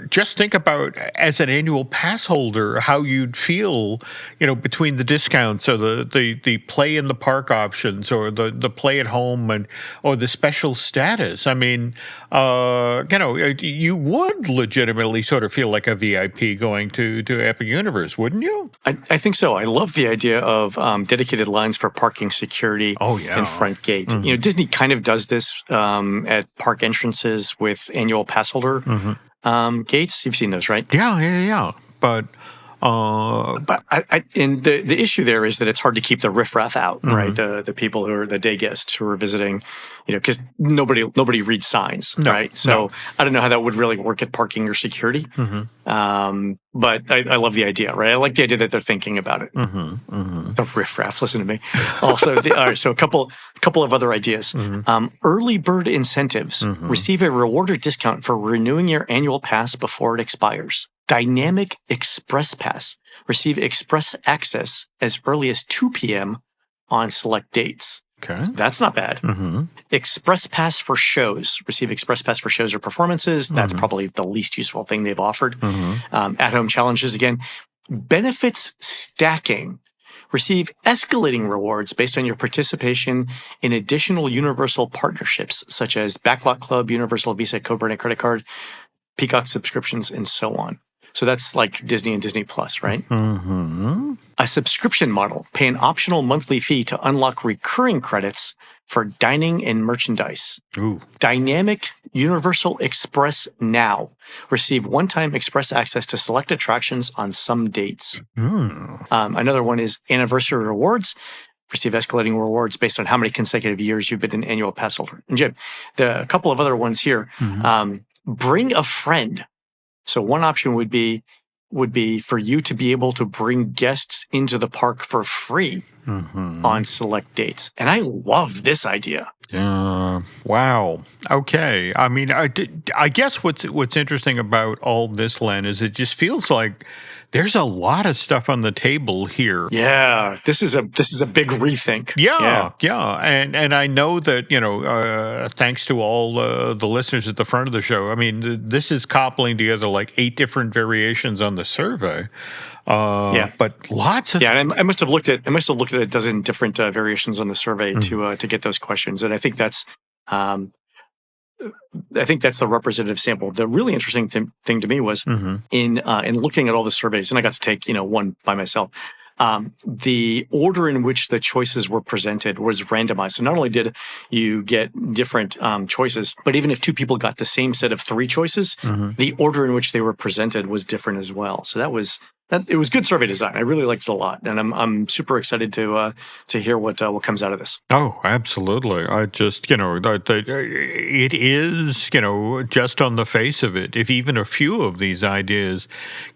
just think about, as an annual pass holder, how you'd feel, between the discounts or the play in the park options or the play at home or the special status. I mean, you would legitimately sort of feel like a VIP going to Epic Universe, wouldn't you? I think so. I love the idea of dedicated lines for parking, security, and front gate. Disney kind of does this at park entrances with annual pass holder gates. You've seen those, right? Yeah. But and the issue there is that it's hard to keep the riffraff out, right? The people who are the day guests who are visiting, because nobody reads signs, right? So I don't know how that would really work at parking or security. But I love the idea, right? I like the idea that they're thinking about it. The riffraff, listen to me. Also, all right, so a couple of other ideas. Early bird incentives. Receive a reward or discount for renewing your annual pass before it expires. Dynamic Express Pass. Receive express access as early as 2 p.m. on select dates. Okay. That's not bad. Express Pass for shows. Receive Express Pass for shows or performances. That's probably the least useful thing they've offered. At-home challenges again. Benefits stacking. Receive escalating rewards based on your participation in additional Universal partnerships, such as Backlot Club, Universal Visa co-branded credit card, Peacock subscriptions, and so on. So that's like Disney and Disney Plus, right? A subscription model. Pay an optional monthly fee to unlock recurring credits for dining and merchandise. Dynamic Universal Express Now. Receive one-time express access to select attractions on some dates. Another one is anniversary rewards. Receive escalating rewards based on how many consecutive years you've been an annual pass holder. And Jim, a couple of other ones here. Bring a friend. So one option would be for you to be able to bring guests into the park for free on select dates. And I love this idea. Wow. Okay. I mean, I guess what's interesting about all this, Len, is it just feels like there's a lot of stuff on the table here. Yeah, this is a big rethink. Yeah. And I know that, thanks to all the listeners at the front of the show, I mean, this is cobbling together like 8 different variations on the survey. But lots of and I must have looked at a dozen different variations on the survey to get those questions, and I think that's the representative sample. The really interesting thing to me was in looking at all the surveys, and I got to take one by myself. The order in which the choices were presented was randomized. So not only did you get different choices, but even if 2 people got the same set of 3 choices, the order in which they were presented was different as well. So that was It was good survey design. I really liked it a lot, and I'm super excited to hear what comes out of this. Oh, absolutely. I just, it is, just on the face of it, if even a few of these ideas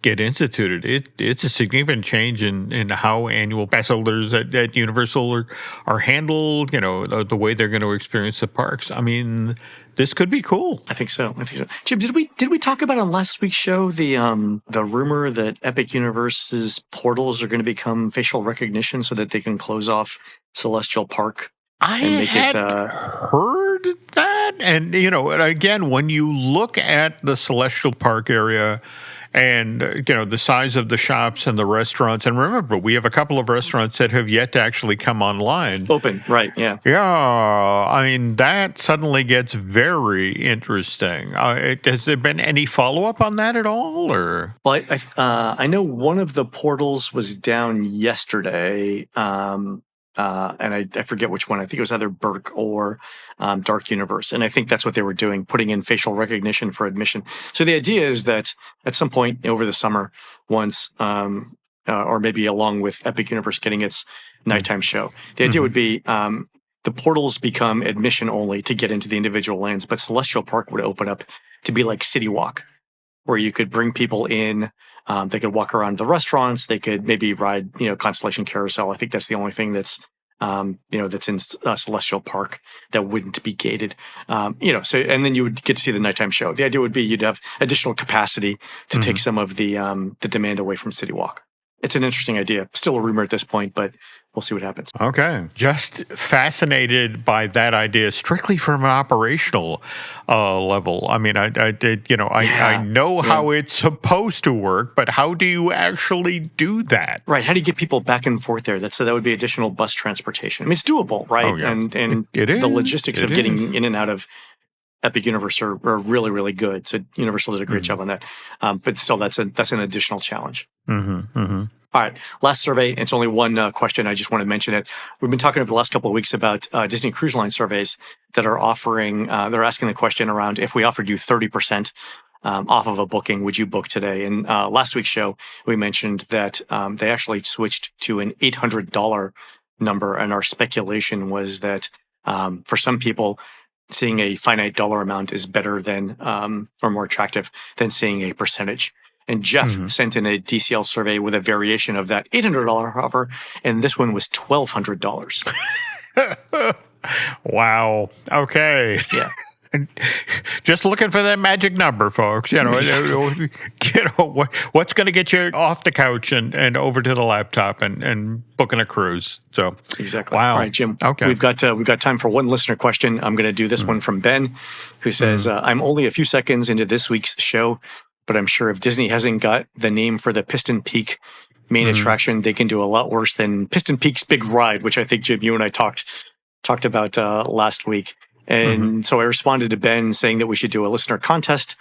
get instituted, it's a significant change in how annual pass holders at Universal are handled, the way they're going to experience the parks. I mean, this could be cool. I think so. Jim, did we talk about on last week's show the rumor that Epic Universe's portals are going to become facial recognition so that they can close off Celestial Park? I had heard that, and again, when you look at the Celestial Park area. And, the size of the shops and the restaurants. And remember, we have a couple of restaurants that have yet to actually come online. Open, right, yeah. Yeah, I mean, that suddenly gets very interesting. Has there been any follow-up on that at all? Or? Well, I know one of the portals was down yesterday, and I forget which one. I think it was either Burke or Dark Universe. And I think that's what they were doing, putting in facial recognition for admission. So the idea is that at some point over the summer, once, or maybe along with Epic Universe getting its nighttime show, the idea would be the portals become admission only to get into the individual lands, but Celestial Park would open up to be like City Walk, where you could bring people in. They could walk around the restaurants. They could maybe ride, Constellation Carousel. I think that's the only thing that's in Celestial Park that wouldn't be gated. So, and then you would get to see the nighttime show. The idea would be you'd have additional capacity to take some of the demand away from City Walk. It's an interesting idea. Still a rumor at this point, but we'll see what happens. Okay. Just fascinated by that idea strictly from an operational level. I mean, I know how it's supposed to work, but how do you actually do that? Right. How do you get people back and forth there? That would be additional bus transportation. I mean, it's doable, right? Oh, yeah. And it is. The logistics of getting in and out of Epic Universe are really, really good. So Universal did a great job on that. But still, that's an additional challenge. All right. Last survey. It's only one question. I just want to mention it. We've been talking over the last couple of weeks about Disney Cruise Line surveys that are offering, they're asking the question around if we offered you 30% off of a booking, would you book today? And last week's show, we mentioned that they actually switched to an $800 number. And our speculation was that for some people, seeing a finite dollar amount is better than, or more attractive than seeing a percentage. And Jeff sent in a DCL survey with a variation of that $800 offer, and this one was $1,200. Wow. Okay. Yeah. Just looking for that magic number, folks. What's going to get you off the couch and over to the laptop and booking a cruise? So exactly. Wow. All right, Jim. Okay. We've got time for one listener question. I'm going to do this one from Ben, who says, "I'm only a few seconds into this week's show, but I'm sure if Disney hasn't got the name for the Piston Peak main attraction, they can do a lot worse than Piston Peak's Big Ride," which I think, Jim, you and I talked about last week. And so I responded to Ben saying that we should do a listener contest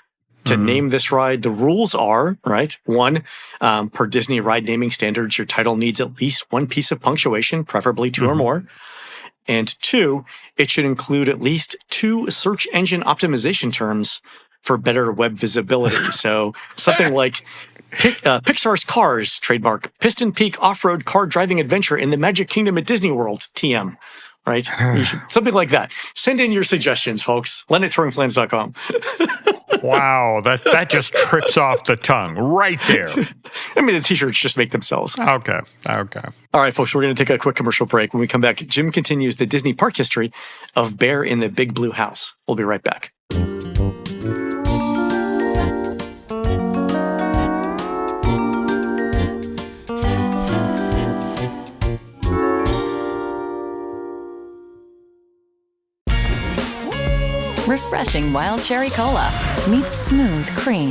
to name this ride. The rules are, right, 1, per Disney ride naming standards, your title needs at least 1 piece of punctuation, preferably 2 or more. And 2, it should include at least 2 search engine optimization terms for better web visibility. So something like Pixar's Cars, trademark, Piston Peak off-road car driving adventure in the Magic Kingdom at Disney World, TM. Right? Something like that. Send in your suggestions, folks. Len@touringplans.com. Wow, that just trips off the tongue right there. I mean, the t-shirts just make themselves. Okay. All right, folks, we're going to take a quick commercial break. When we come back, Jim continues the Disney park history of Bear in the Big Blue House. We'll be right back. Refreshing wild cherry cola meets smooth cream.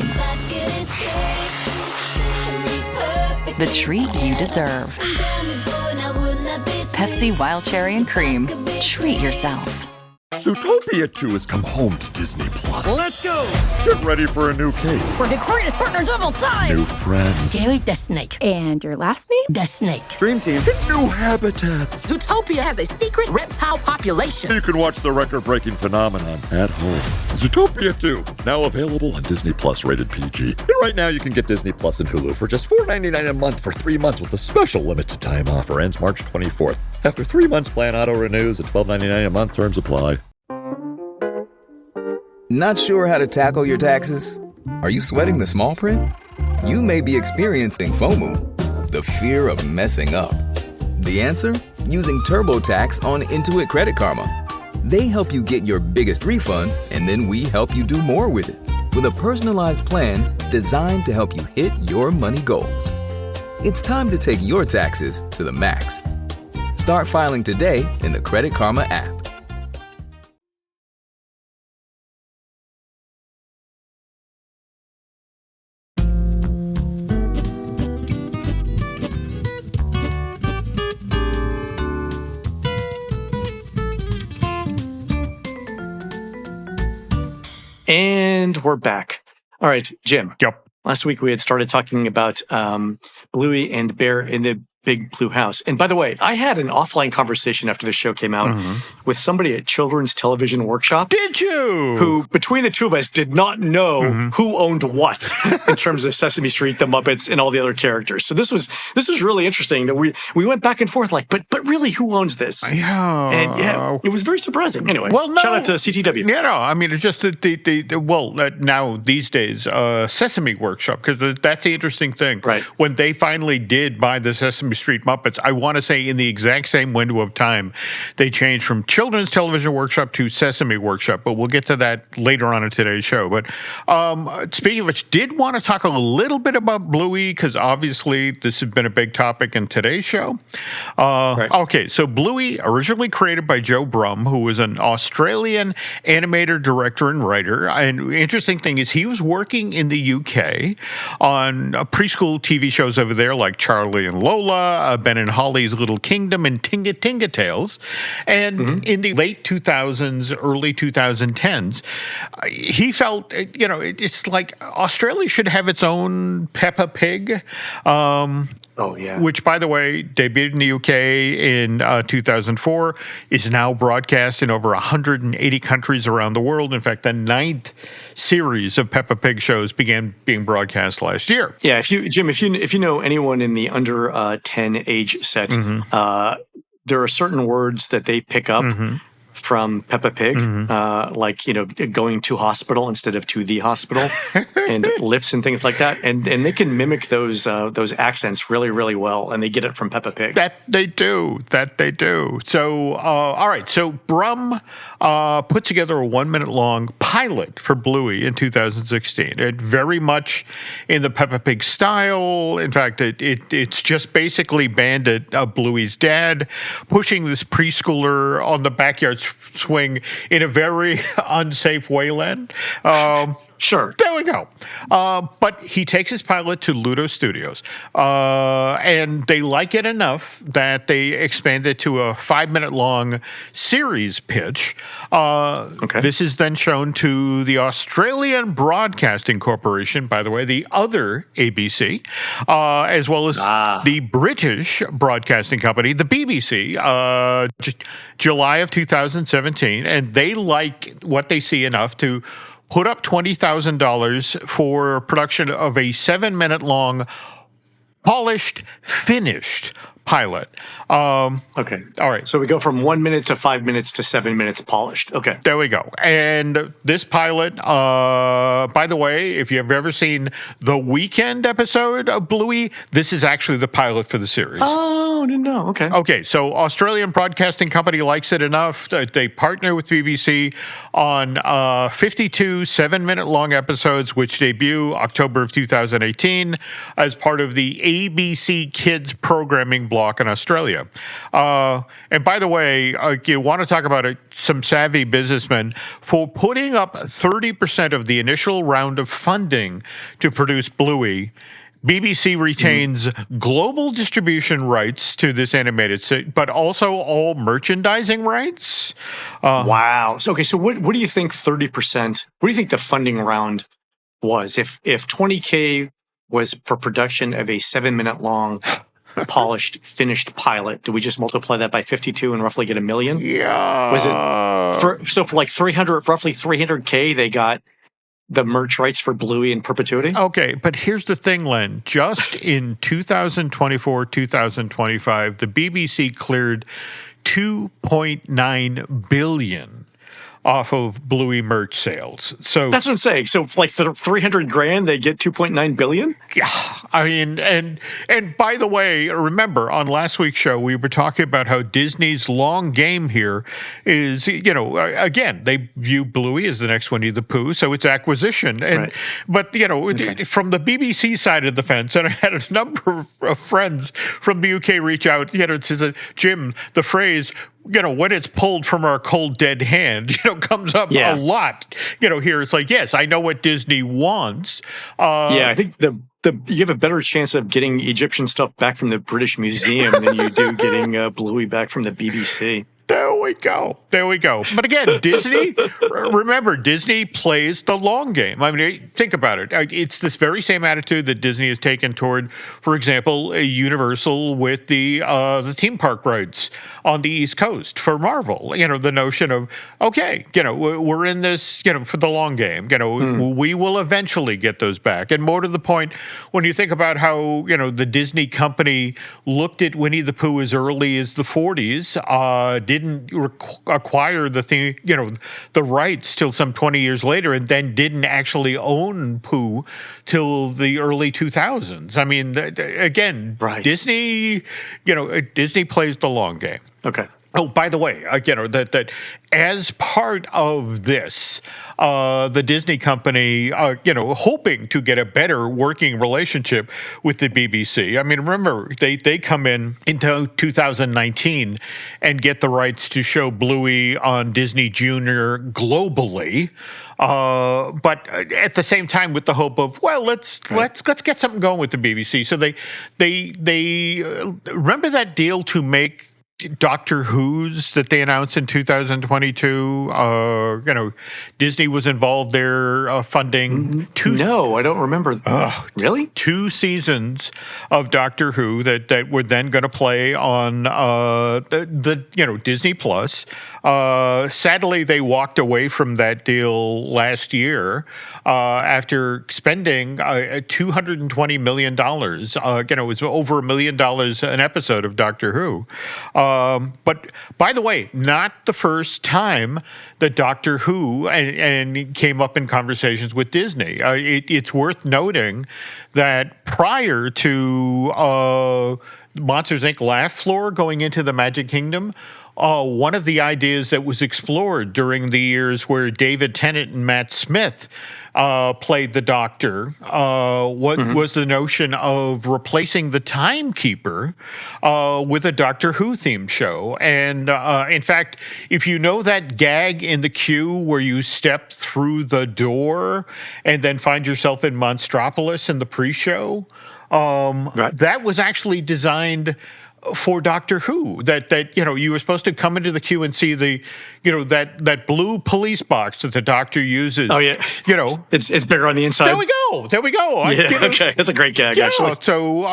The treat you deserve. Pepsi Wild Cherry and Cream. Treat yourself. Zootopia 2 has come home to Disney Plus. Let's go! Get ready for a new case. We're the greatest partners of all time! New friends. Gary the Snake. And your last name? The Snake. Dream Team. New habitats. Zootopia has a secret reptile population. You can watch the record-breaking phenomenon at home. Zootopia 2, now available on Disney Plus, rated PG. And right now you can get Disney Plus and Hulu for just $4.99 a month for 3 months with a special limited time offer. Ends March 24th. After 3 months, plan auto-renews at $12.99 a month. Terms apply. Not sure how to tackle your taxes? Are you sweating the small print? You may be experiencing FOMO, the fear of messing up. The answer? Using TurboTax on Intuit Credit Karma. They help you get your biggest refund, and then we help you do more with it. With a personalized plan designed to help you hit your money goals. It's time to take your taxes to the max. Start filing today in the Credit Karma app. And we're back. All right, Jim. Yep. Last week we had started talking about Bluey and Bear in the Big Blue House. And by the way, I had an offline conversation after the show came out with somebody at Children's Television Workshop. Did you? Who, between the two of us, did not know who owned what in terms of Sesame Street, the Muppets, and all the other characters. So this was really interesting that we went back and forth like, but really, who owns this? Yeah. And yeah, it was very surprising. Anyway, shout out to CTW. Yeah, no, I mean, it's just that now these days, Sesame Workshop, because that's the interesting thing. Right. When they finally did buy the Sesame Street Muppets, I want to say in the exact same window of time, they changed from Children's Television Workshop to Sesame Workshop, but we'll get to that later on in today's show. But speaking of which, did want to talk a little bit about Bluey, because obviously this has been a big topic in today's show. Right. Okay, so Bluey, originally created by Joe Brumm, who was an Australian animator, director, and writer. And the interesting thing is he was working in the UK on preschool TV shows over there like Charlie and Lola, Ben and Holly's Little Kingdom, and Tinga Tinga Tales. And in the late 2000s, early 2010s, he felt, it's like Australia should have its own Peppa Pig. Oh, yeah. Which, by the way, debuted in the UK in 2004, is now broadcast in over 180 countries around the world. In fact, the 9th series of Peppa Pig shows began being broadcast last year. Yeah, if you know anyone in the under 10 age set, there are certain words that they pick up from Peppa Pig, like, going to hospital instead of to the hospital, and lifts and things like that. And they can mimic those accents really, really well, and they get it from Peppa Pig. That they do. So, all right. So Brumm put together a 1 minute long pilot for Bluey in 2016. It very much in the Peppa Pig style. In fact, it's just basically Bandit, Bluey's dad, pushing this preschooler on the backyard swing in a very unsafe way, Len. Sure. There we go. But he takes his pilot to Ludo Studios, and they like it enough that they expand it to a 5 minute long series pitch. Okay. This is then shown to the Australian Broadcasting Corporation, by the way, the other ABC, as well as the British Broadcasting Company, the BBC, July of 2017. And they like what they see enough to put up $20,000 for production of a 7 minute long, polished, finished pilot. Okay. All right. So we go from 1 minute to 5 minutes to 7 minutes polished. Okay. There we go. And this pilot, by the way, if you've ever seen the Weekend episode of Bluey, this is actually the pilot for the series. Oh, no. Okay. Okay. So Australian Broadcasting Company likes it enough that they partner with BBC on 52 7 minute long episodes, which debut October of 2018 as part of the ABC Kids programming block in Australia. And by the way, you want to talk about some savvy businessmen for putting up 30% of the initial round of funding to produce Bluey. BBC retains global distribution rights to this animated, but also all merchandising rights. Wow. So, okay, so what do you think 30%, what do you think the funding round was? If 20K was for production of a 7-minute long polished, finished pilot, do we just multiply that by 52 and roughly get $1 million? Yeah. Was it for like roughly 300K, they got the merch rights for Bluey in perpetuity? Okay, but here's the thing, Len. Just in 2024, 2025, the BBC cleared $2.9 billion off of Bluey merch sales. So that's what I'm saying. So like $300,000, they get $2.9 billion? Yeah. I mean, and by the way, remember on last week's show, we were talking about how Disney's long game here is, again, they view Bluey as the next Winnie the Pooh, so it's acquisition. And but from the BBC side of the fence, and I had a number of friends from the UK reach out, it says, Jim, the phrase, when it's pulled from our cold dead hand, comes up a lot. Here it's like, yes, I know what Disney wants. I think you have a better chance of getting Egyptian stuff back from the British Museum than you do getting Bluey back from the BBC. There we go. But again, Disney, remember, Disney plays the long game. I mean, think about it. It's this very same attitude that Disney has taken toward, for example, Universal with the theme park rides on the East Coast for Marvel. The notion of, okay, we're in this, for the long game. We will eventually get those back. And more to the point, when you think about how, the Disney company looked at Winnie the Pooh as early as the 40s, didn't acquire the rights till some 20 years later, and then didn't actually own Pooh till the early 2000s. I mean, again, Disney, Disney plays the long game. Okay. Oh, by the way, that as part of this, the Disney company, hoping to get a better working relationship with the BBC. I mean, remember, they come into 2019 and get the rights to show Bluey on Disney Junior globally. But at the same time, with the hope of, let's get something going with the BBC. So they remember that deal to make Doctor Who's that they announced in 2022. Disney was involved there, funding No, I don't remember. Really? 2 seasons of Doctor Who that were then going to play on the Disney Plus. Sadly, they walked away from that deal last year after spending $220 million. It was over $1 million an episode of Doctor Who. But by the way, not the first time that Doctor Who and came up in conversations with Disney. It's worth noting that prior to Monsters, Inc. Laugh Floor going into the Magic Kingdom, one of the ideas that was explored during the years where David Tennant and Matt Smith played the Doctor was the notion of replacing the Timekeeper with a Doctor Who themed show. And in fact, if you know that gag in the queue where you step through the door and then find yourself in Monstropolis in the pre-show, that was actually designed for Doctor Who, that you were supposed to come into the queue and see the that blue police box that the Doctor uses. Oh yeah, it's bigger on the inside. There we go. Yeah, okay, that's a great gag actually. So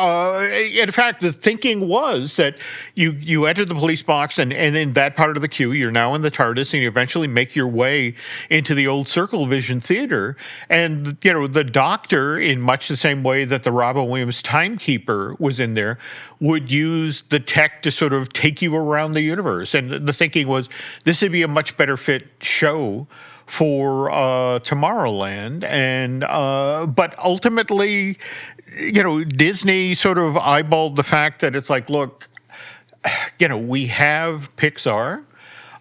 in fact, the thinking was that you enter the police box and in that part of the queue, you're now in the TARDIS, and you eventually make your way into the old Circle Vision Theater, and the Doctor, in much the same way that the Robin Williams Timekeeper was in there, would use the tech to sort of take you around the universe. And the thinking was this would be a much better fit show for Tomorrowland. And but ultimately, Disney sort of eyeballed the fact that it's like, look, we have Pixar.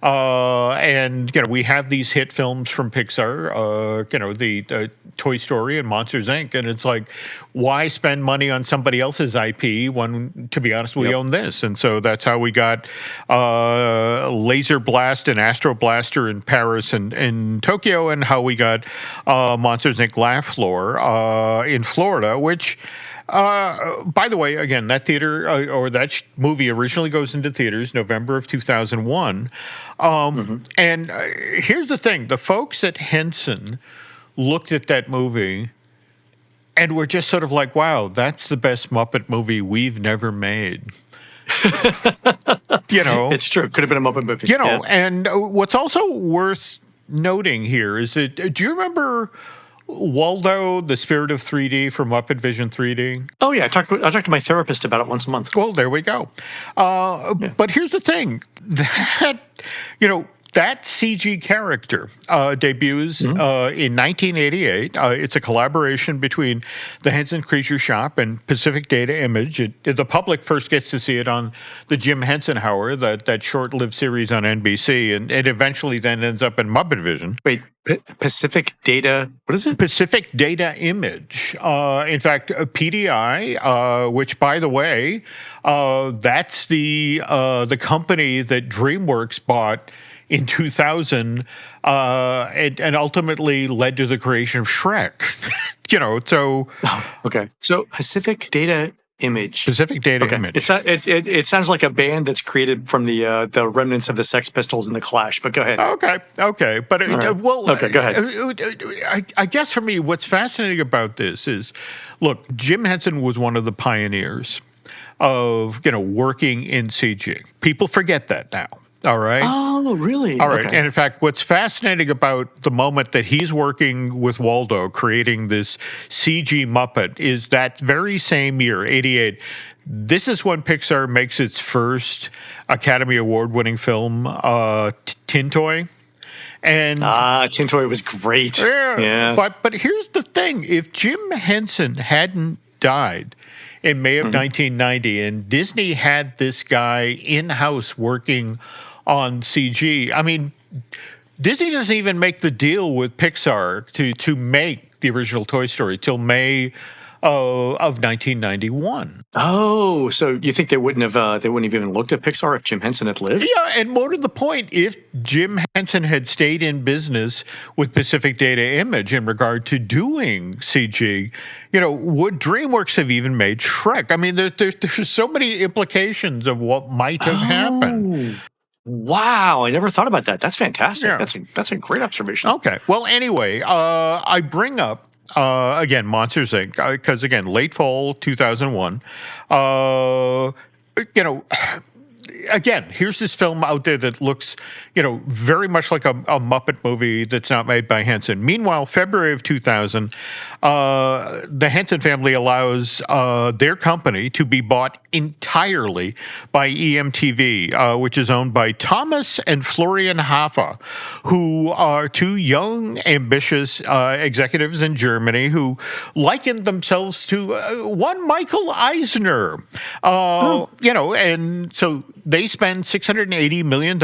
And we have these hit films from Pixar, the Toy Story and Monsters, Inc. And it's like, why spend money on somebody else's IP when, to be honest, we own this? And so that's how we got Laser Blast and Astro Blaster in Paris and in Tokyo, and how we got Monsters, Inc. Laugh Floor in Florida, which, By the way, again, that theater or that movie originally goes into theaters November of 2001. And here's the thing. The folks at Henson looked at that movie and were just sort of like, wow, that's the best Muppet movie we've never made. It's true. Could have been a Muppet movie. And what's also worth noting here is that, do you remember Waldo, the Spirit of 3D from Muppet Vision 3D? Oh, yeah. I talk to my therapist about it once a month. Well, there we go. But here's the thing. That CG character debuts in 1988. It's a collaboration between the Henson Creature Shop and Pacific Data Image. The public first gets to see it on the Jim Henson Hour, that short-lived series on NBC, and it eventually then ends up in Muppet Vision. Wait, Pacific Data, what is it? Pacific Data Image. In fact, PDI, which, by the way, that's the company that DreamWorks bought in 2000, and ultimately led to the creation of Shrek. So... Okay. So Pacific Data Image. Pacific Data Image. It sounds like a band that's created from the remnants of the Sex Pistols and the Clash, but go ahead. Okay. But, okay, go ahead. I guess for me, what's fascinating about this is, look, Jim Henson was one of the pioneers of, working in CG. People forget that now. All right. Oh, really? All right. Okay. And in fact, what's fascinating about the moment that he's working with Waldo, creating this CG Muppet, is that very same year, 88, this is when Pixar makes its first Academy Award-winning film, Tin Toy. And Tin Toy was great. Yeah. But here's the thing. If Jim Henson hadn't died in May of 1990, and Disney had this guy in-house working on CG. I mean, Disney doesn't even make the deal with Pixar to make the original Toy Story till May of 1991. Oh, so you think they wouldn't have even looked at Pixar if Jim Henson had lived? Yeah, and more to the point, if Jim Henson had stayed in business with Pacific Data Image in regard to doing CG, would DreamWorks have even made Shrek? I mean, there's so many implications of what might have happened. Wow, I never thought about that. That's fantastic. Yeah. That's a great observation. Okay. Well, anyway, I bring up again Monsters Inc. Because again, late fall 2001. Again, here's this film out there that looks, very much like a Muppet movie that's not made by Henson. Meanwhile, February of 2000, the Henson family allows their company to be bought entirely by EMTV, which is owned by Thomas and Florian Hoffa, who are two young, ambitious executives in Germany who likened themselves to one Michael Eisner. And so they spend $680 million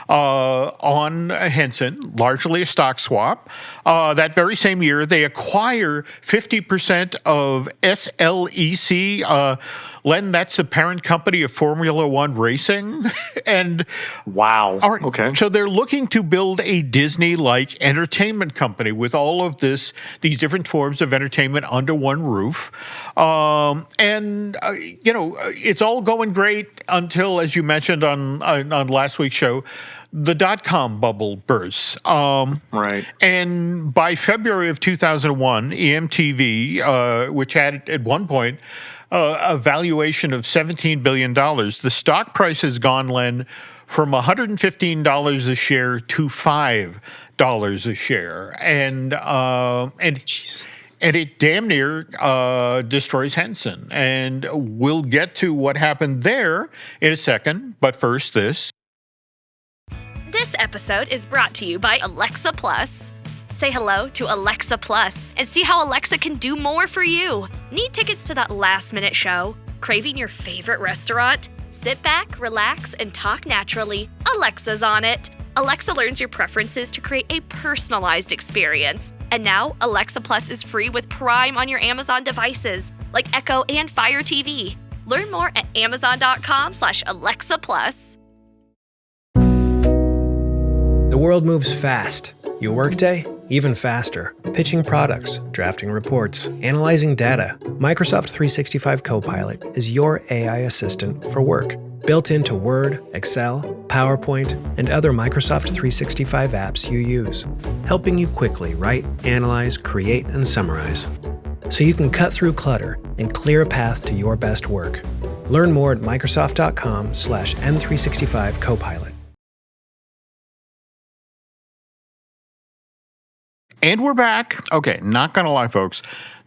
on Henson, largely a stock swap. That very same year, they acquire 50% of SLEC. Len, that's the parent company of Formula One Racing. And wow. All right, okay. So they're looking to build a Disney-like entertainment company with all of these different forms of entertainment under one roof. It's all going great until, as you mentioned on last week's show, the dot-com bubble bursts. Right. And by February of 2001, EMTV, which had at one point a valuation of $17 billion, the stock price has gone, Len, from $115 a share to $5 a share. And it damn near destroys Henson. And we'll get to what happened there in a second. But first, this. This episode is brought to you by Alexa Plus. Say hello to Alexa Plus and see how Alexa can do more for you. Need tickets to that last-minute show? Craving your favorite restaurant? Sit back, relax, and talk naturally. Alexa's on it. Alexa learns your preferences to create a personalized experience. And now, Alexa Plus is free with Prime on your Amazon devices, like Echo and Fire TV. Learn more at amazon.com/Alexa Plus. The world moves fast. Your workday even faster. Pitching products, drafting reports, analyzing data. Microsoft 365 Copilot is your AI assistant for work. Built into Word, Excel, PowerPoint, and other Microsoft 365 apps you use. Helping you quickly write, analyze, create, and summarize. So you can cut through clutter and clear a path to your best work. Learn more at Microsoft.com/M365 Copilot. And we're back. Okay, not gonna lie, folks.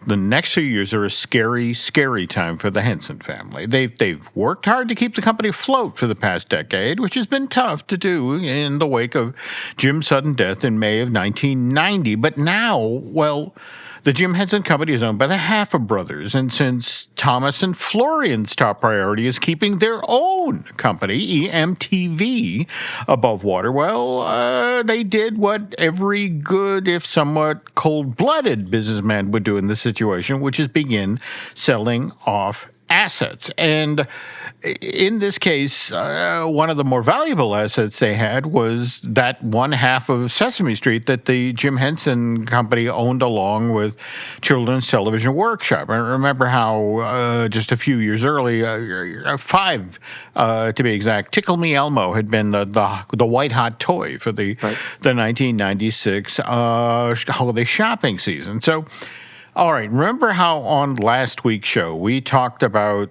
The next 2 years are a scary, scary time for the Henson family. They've worked hard to keep the company afloat for the past decade, which has been tough to do in the wake of Jim's sudden death in May of 1990. But now, well, the Jim Henson Company is owned by the Haffa brothers, and since Thomas and Florian's top priority is keeping their own company, EMTV, above water, well, they did what every good, if somewhat cold-blooded businessman would do in this situation, which is begin selling off assets. And in this case, one of the more valuable assets they had was that one half of Sesame Street that the Jim Henson Company owned along with Children's Television Workshop. I remember how just a few years early, 5 to be exact, Tickle Me Elmo had been the white-hot toy for the 1996 holiday shopping season. So, all right, remember how on last week's show we talked about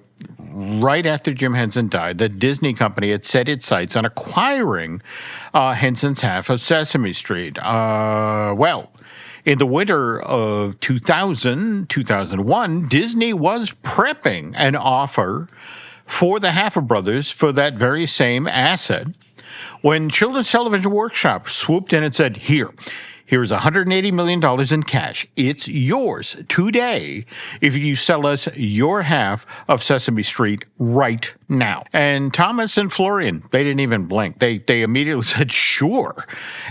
right after Jim Henson died, the Disney company had set its sights on acquiring Henson's half of Sesame Street. Well, in the winter of 2001, Disney was prepping an offer for the Haffa brothers for that very same asset when Children's Television Workshop swooped in and said, Here's $180 million in cash. It's yours today if you sell us your half of Sesame Street right now. And Thomas and Florian, they didn't even blink. They immediately said, sure.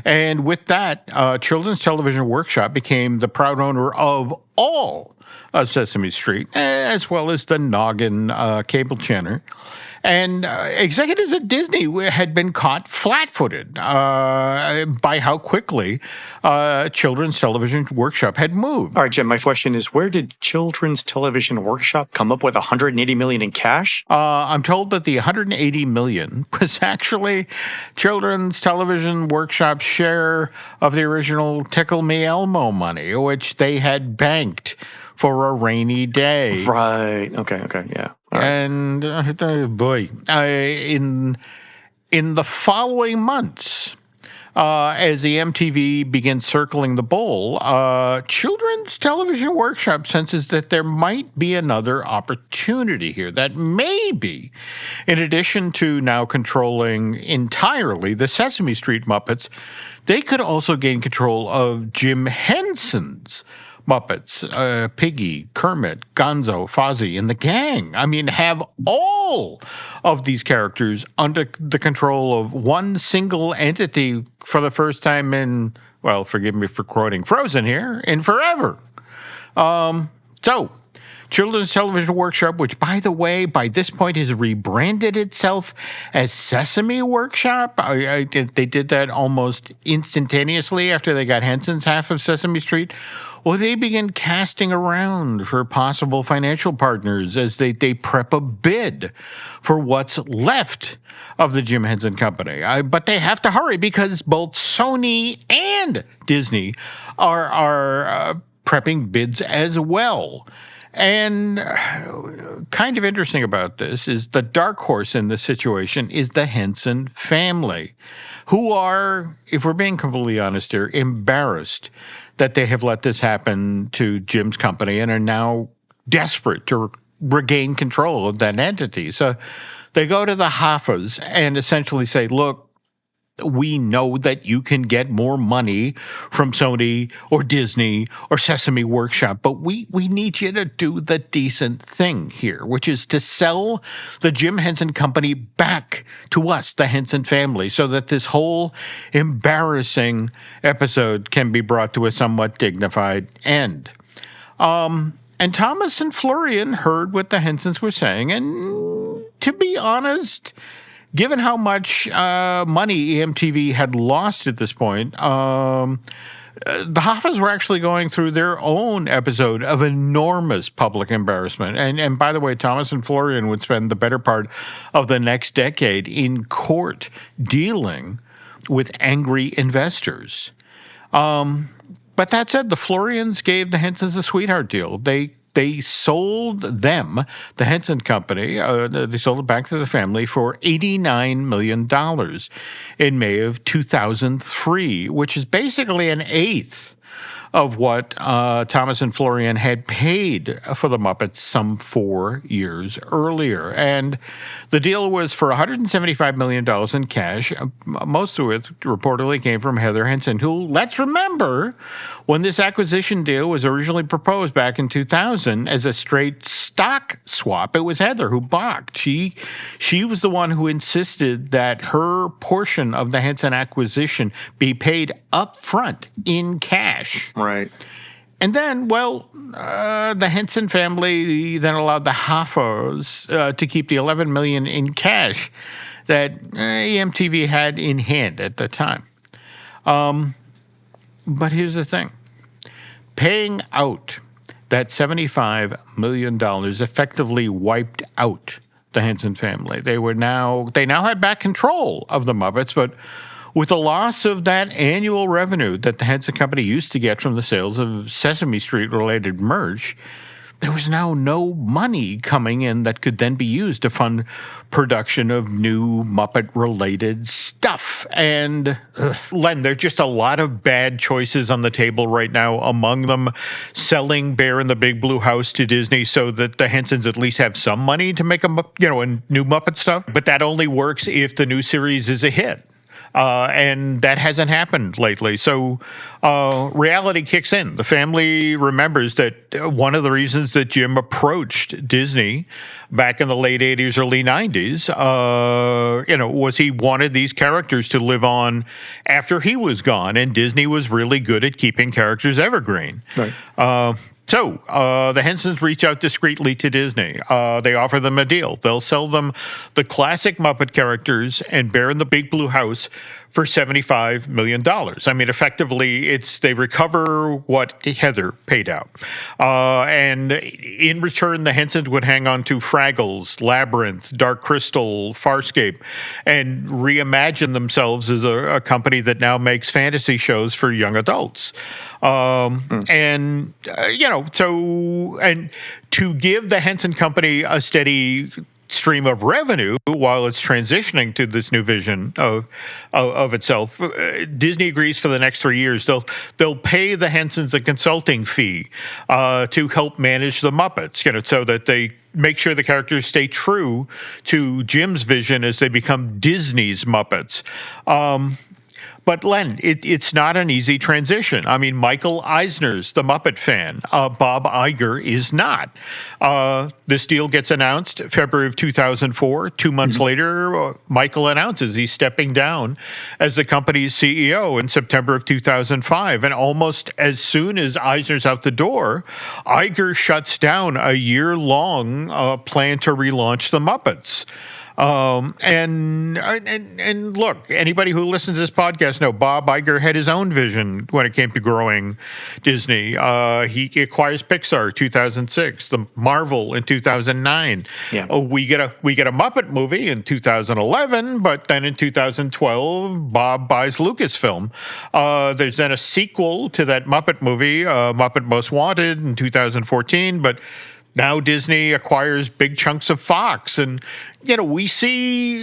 And with that, Children's Television Workshop became the proud owner of all of Sesame Street, as well as the Noggin cable channel. And executives at Disney had been caught flat-footed by how quickly Children's Television Workshop had moved. All right, Jim, my question is, where did Children's Television Workshop come up with $180 million in cash? I'm told that the $180 million was actually Children's Television Workshop's share of the original Tickle Me Elmo money, which they had banked for a rainy day. Right. Okay, yeah. Right. And boy, in the following months, as the MTV begins circling the bowl, Children's Television Workshop senses that there might be another opportunity here. That maybe, in addition to now controlling entirely the Sesame Street Muppets, they could also gain control of Jim Henson's Muppets, Piggy, Kermit, Gonzo, Fozzie, and the gang. I mean, have all of these characters under the control of one single entity for the first time in, well, forgive me for quoting Frozen here, in forever. So, Children's Television Workshop, which, by the way, by this point has rebranded itself as Sesame Workshop. They did that almost instantaneously after they got Henson's half of Sesame Street. Well, they begin casting around for possible financial partners as they prep a bid for what's left of the Jim Henson Company. But they have to hurry because both Sony and Disney are prepping bids as well. And kind of interesting about this is the dark horse in this situation is the Henson family, who are, if we're being completely honest here, embarrassed that they have let this happen to Jim's company and are now desperate to regain control of that entity. So they go to the Haffas and essentially say, look, we know that you can get more money from Sony or Disney or Sesame Workshop, but we need you to do the decent thing here, which is to sell the Jim Henson Company back to us, the Henson family, so that this whole embarrassing episode can be brought to a somewhat dignified end. And Thomas and Florian heard what the Hensons were saying, and to be honest, given how much money EMTV had lost at this point, the Hoffas were actually going through their own episode of enormous public embarrassment. And by the way, Thomas and Florian would spend the better part of the next decade in court dealing with angry investors. But that said, the Florians gave the Hensons a sweetheart deal. They sold them, the Henson Company, they sold it back to the family for $89 million in May of 2003, which is basically an eighth of what Thomas and Florian had paid for the Muppets some 4 years earlier. And the deal was for $175 million in cash, most of it reportedly came from Heather Henson, who, let's remember, when this acquisition deal was originally proposed back in 2000 as a straight stock swap, it was Heather who balked. She was the one who insisted that her portion of the Henson acquisition be paid up front in cash. Right. And then, the Henson family then allowed the Hoffas to keep the $11 million in cash that EMTV had in hand at the time. But here's the thing. Paying out that $75 million effectively wiped out the Henson family. They now had back control of the Muppets, but with the loss of that annual revenue that the Henson Company used to get from the sales of Sesame Street-related merch, there was now no money coming in that could then be used to fund production of new Muppet-related stuff. And, Len, there's just a lot of bad choices on the table right now, among them selling Bear in the Big Blue House to Disney so that the Hensons at least have some money to make a new Muppet stuff. But that only works if the new series is a hit. And that hasn't happened lately. So reality kicks in. The family remembers that one of the reasons that Jim approached Disney back in the late 80s, early 90s, was he wanted these characters to live on after he was gone. And Disney was really good at keeping characters evergreen. Right. So the Hensons reach out discreetly to Disney. They offer them a deal. They'll sell them the classic Muppet characters and Bear in the Big Blue House for $75 million. I mean, effectively, they recover what Heather paid out. And in return, the Hensons would hang on to Fraggles, Labyrinth, Dark Crystal, Farscape, and reimagine themselves as a company that now makes fantasy shows for young adults. And to give the Henson Company a steady stream of revenue while it's transitioning to this new vision of itself, Disney agrees for the next 3 years they'll pay the Hensons a consulting fee to help manage the Muppets, so that they make sure the characters stay true to Jim's vision as they become Disney's Muppets. But Len, it's not an easy transition. I mean, Michael Eisner's the Muppet fan. Bob Iger is not. This deal gets announced February of 2004. 2 months later, Michael announces he's stepping down as the company's CEO in September of 2005. And almost as soon as Eisner's out the door, Iger shuts down a year-long plan to relaunch the Muppets. And look, anybody who listens to this podcast know Bob Iger had his own vision when it came to growing Disney. He acquires Pixar 2006, the Marvel in 2009. Yeah. We get a Muppet movie in 2011, but then in 2012, Bob buys Lucasfilm. There's then a sequel to that Muppet movie, Muppet Most Wanted in 2014, but now Disney acquires big chunks of Fox, and, we see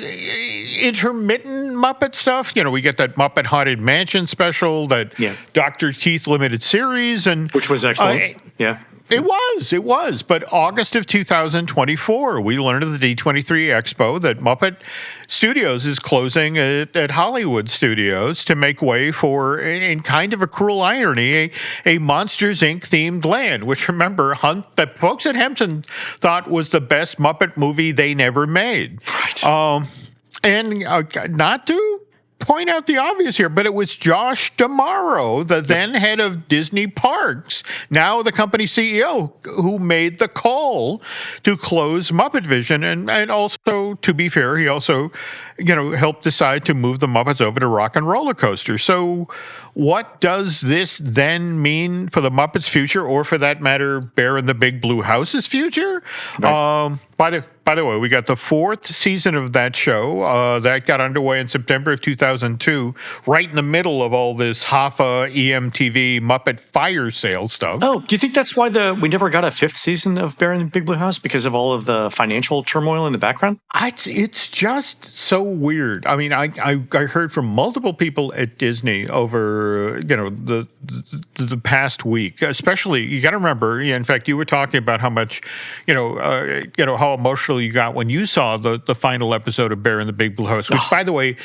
intermittent Muppet stuff. We get that Muppet Haunted Mansion special, that Dr. Teeth limited series, and which was excellent. It was. But August of 2024, we learned at the D23 Expo that Muppet Studios is closing at Hollywood Studios to make way for, in kind of a cruel irony, a Monsters, Inc. themed land, which, remember, that folks at Henson thought was the best Muppet movie they never made. Right. And not to point out the obvious here, but it was Josh D'Amaro, the then head of Disney Parks, now the company CEO, who made the call to close Muppet Vision. And also, to be fair, he also, helped decide to move the Muppets over to Rock and Roller Coaster. So what does this then mean for the Muppets' future, or for that matter, Bear in the Big Blue House's future? Right. By the way, we got the 4th season of that show that got underway in September of 2002, right in the middle of all this Hoffa, EMTV, Muppet fire sale stuff. Oh, do you think that's why we never got a 5th season of Bear in the Big Blue House, because of all of the financial turmoil in the background? It's just so weird. I mean, I heard from multiple people at Disney over the past week, especially. You got to remember. In fact, you were talking about how much how emotional you got when you saw the final episode of Bear in the Big Blue House, which, by the way,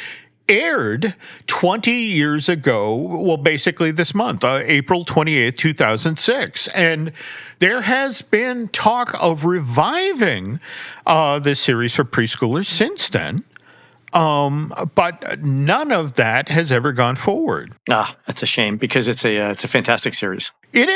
aired 20 years ago, well, basically this month, April 28th, 2006. And there has been talk of reviving this series for preschoolers since then. But none of that has ever gone forward. That's a shame, because it's a fantastic series. It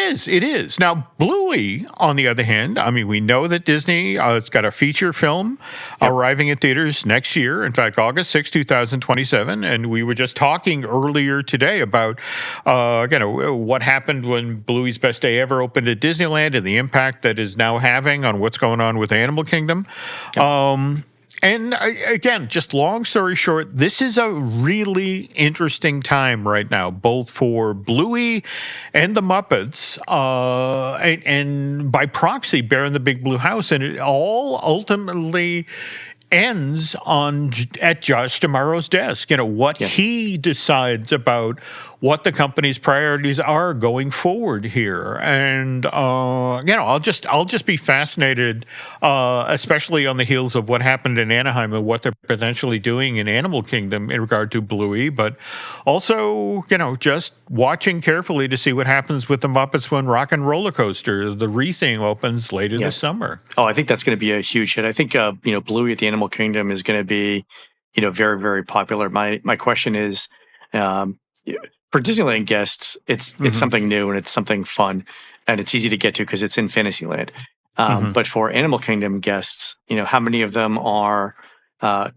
is. Now, Bluey, on the other hand, I mean, we know that Disney, it's got a feature film arriving at theaters next year. In fact, August 6, 2027. And we were just talking earlier today about, what happened when Bluey's Best Day Ever opened at Disneyland and the impact that is now having on what's going on with Animal Kingdom. And again, just long story short, this is a really interesting time right now, both for Bluey and the Muppets, and by proxy, Bear in the Big Blue House. And it all ultimately ends at Josh D'Amaro's desk. What he decides about what the company's priorities are going forward here. And I'll just be fascinated, especially on the heels of what happened in Anaheim and what they're potentially doing in Animal Kingdom in regard to Bluey, but also just watching carefully to see what happens with the Muppets when Rock and Roller Coaster, the retheme, opens later this summer. Oh, I think that's going to be a huge hit. I think Bluey at the Animal Kingdom is going to be very, very popular. My question is, for Disneyland guests, it's something new and it's something fun, and it's easy to get to because it's in Fantasyland. But for Animal Kingdom guests, how many of them are, to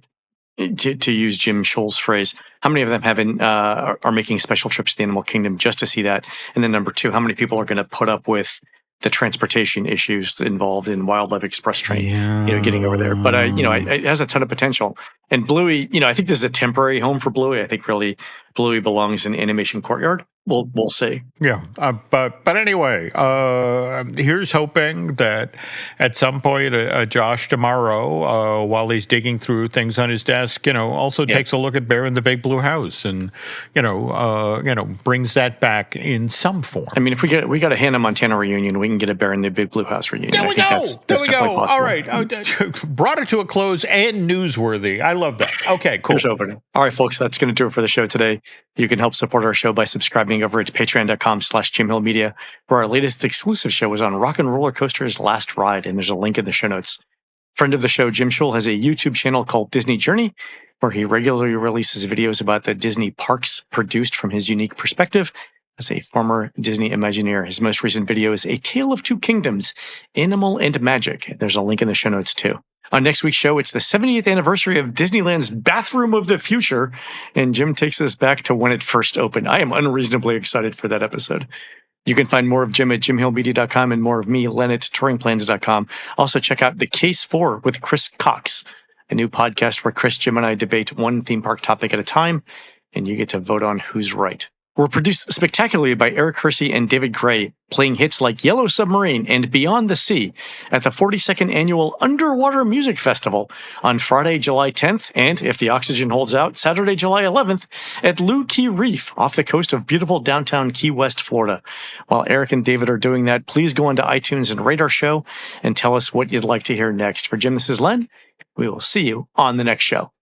use Jim Scholl's phrase, how many of them are making special trips to the Animal Kingdom just to see that? And then number 2, how many people are going to put up with the transportation issues involved in Wildlife Express train, getting over there? But it has a ton of potential. And Bluey, I think this is a temporary home for Bluey. I think really Bluey belongs in Animation Courtyard. We'll see. Yeah, but anyway, here's hoping that at some point, Josh D'Amaro, while he's digging through things on his desk, also takes a look at Bear in the Big Blue House, and brings that back in some form. I mean, if we got a Hannah Montana reunion, we can get a Bear in the Big Blue House reunion. There we go. That's definitely possible. All right, brought it to a close and newsworthy. I love that. Okay, cool. All right, folks, that's going to do it for the show today. You can help support our show by subscribing over at patreon.com/JimHillMedia, where our latest exclusive show is on Rock and Roller Coaster's Last Ride, and there's a link in the show notes. Friend of the show, Jim Scholl, has a YouTube channel called Disney Journey, where he regularly releases videos about the Disney parks produced from his unique perspective as a former Disney Imagineer. His most recent video is A Tale of Two Kingdoms, Animal and Magic. There's a link in the show notes, too. On next week's show, it's the 70th anniversary of Disneyland's Bathroom of the Future, and Jim takes us back to when it first opened. I am unreasonably excited for that episode. You can find more of Jim at jimhillmedia.com and more of me, Len, at touringplans.com. Also, check out The Case 4 with Chris Cox, a new podcast where Chris, Jim, and I debate one theme park topic at a time, and you get to vote on who's right. We're produced spectacularly by Eric Hersey and David Gray, playing hits like Yellow Submarine and Beyond the Sea at the 42nd Annual Underwater Music Festival on Friday, July 10th, and, if the oxygen holds out, Saturday, July 11th at Lou Key Reef off the coast of beautiful downtown Key West, Florida. While Eric and David are doing that, please go onto iTunes and rate our show and tell us what you'd like to hear next. For Jim, this is Len. We will see you on the next show.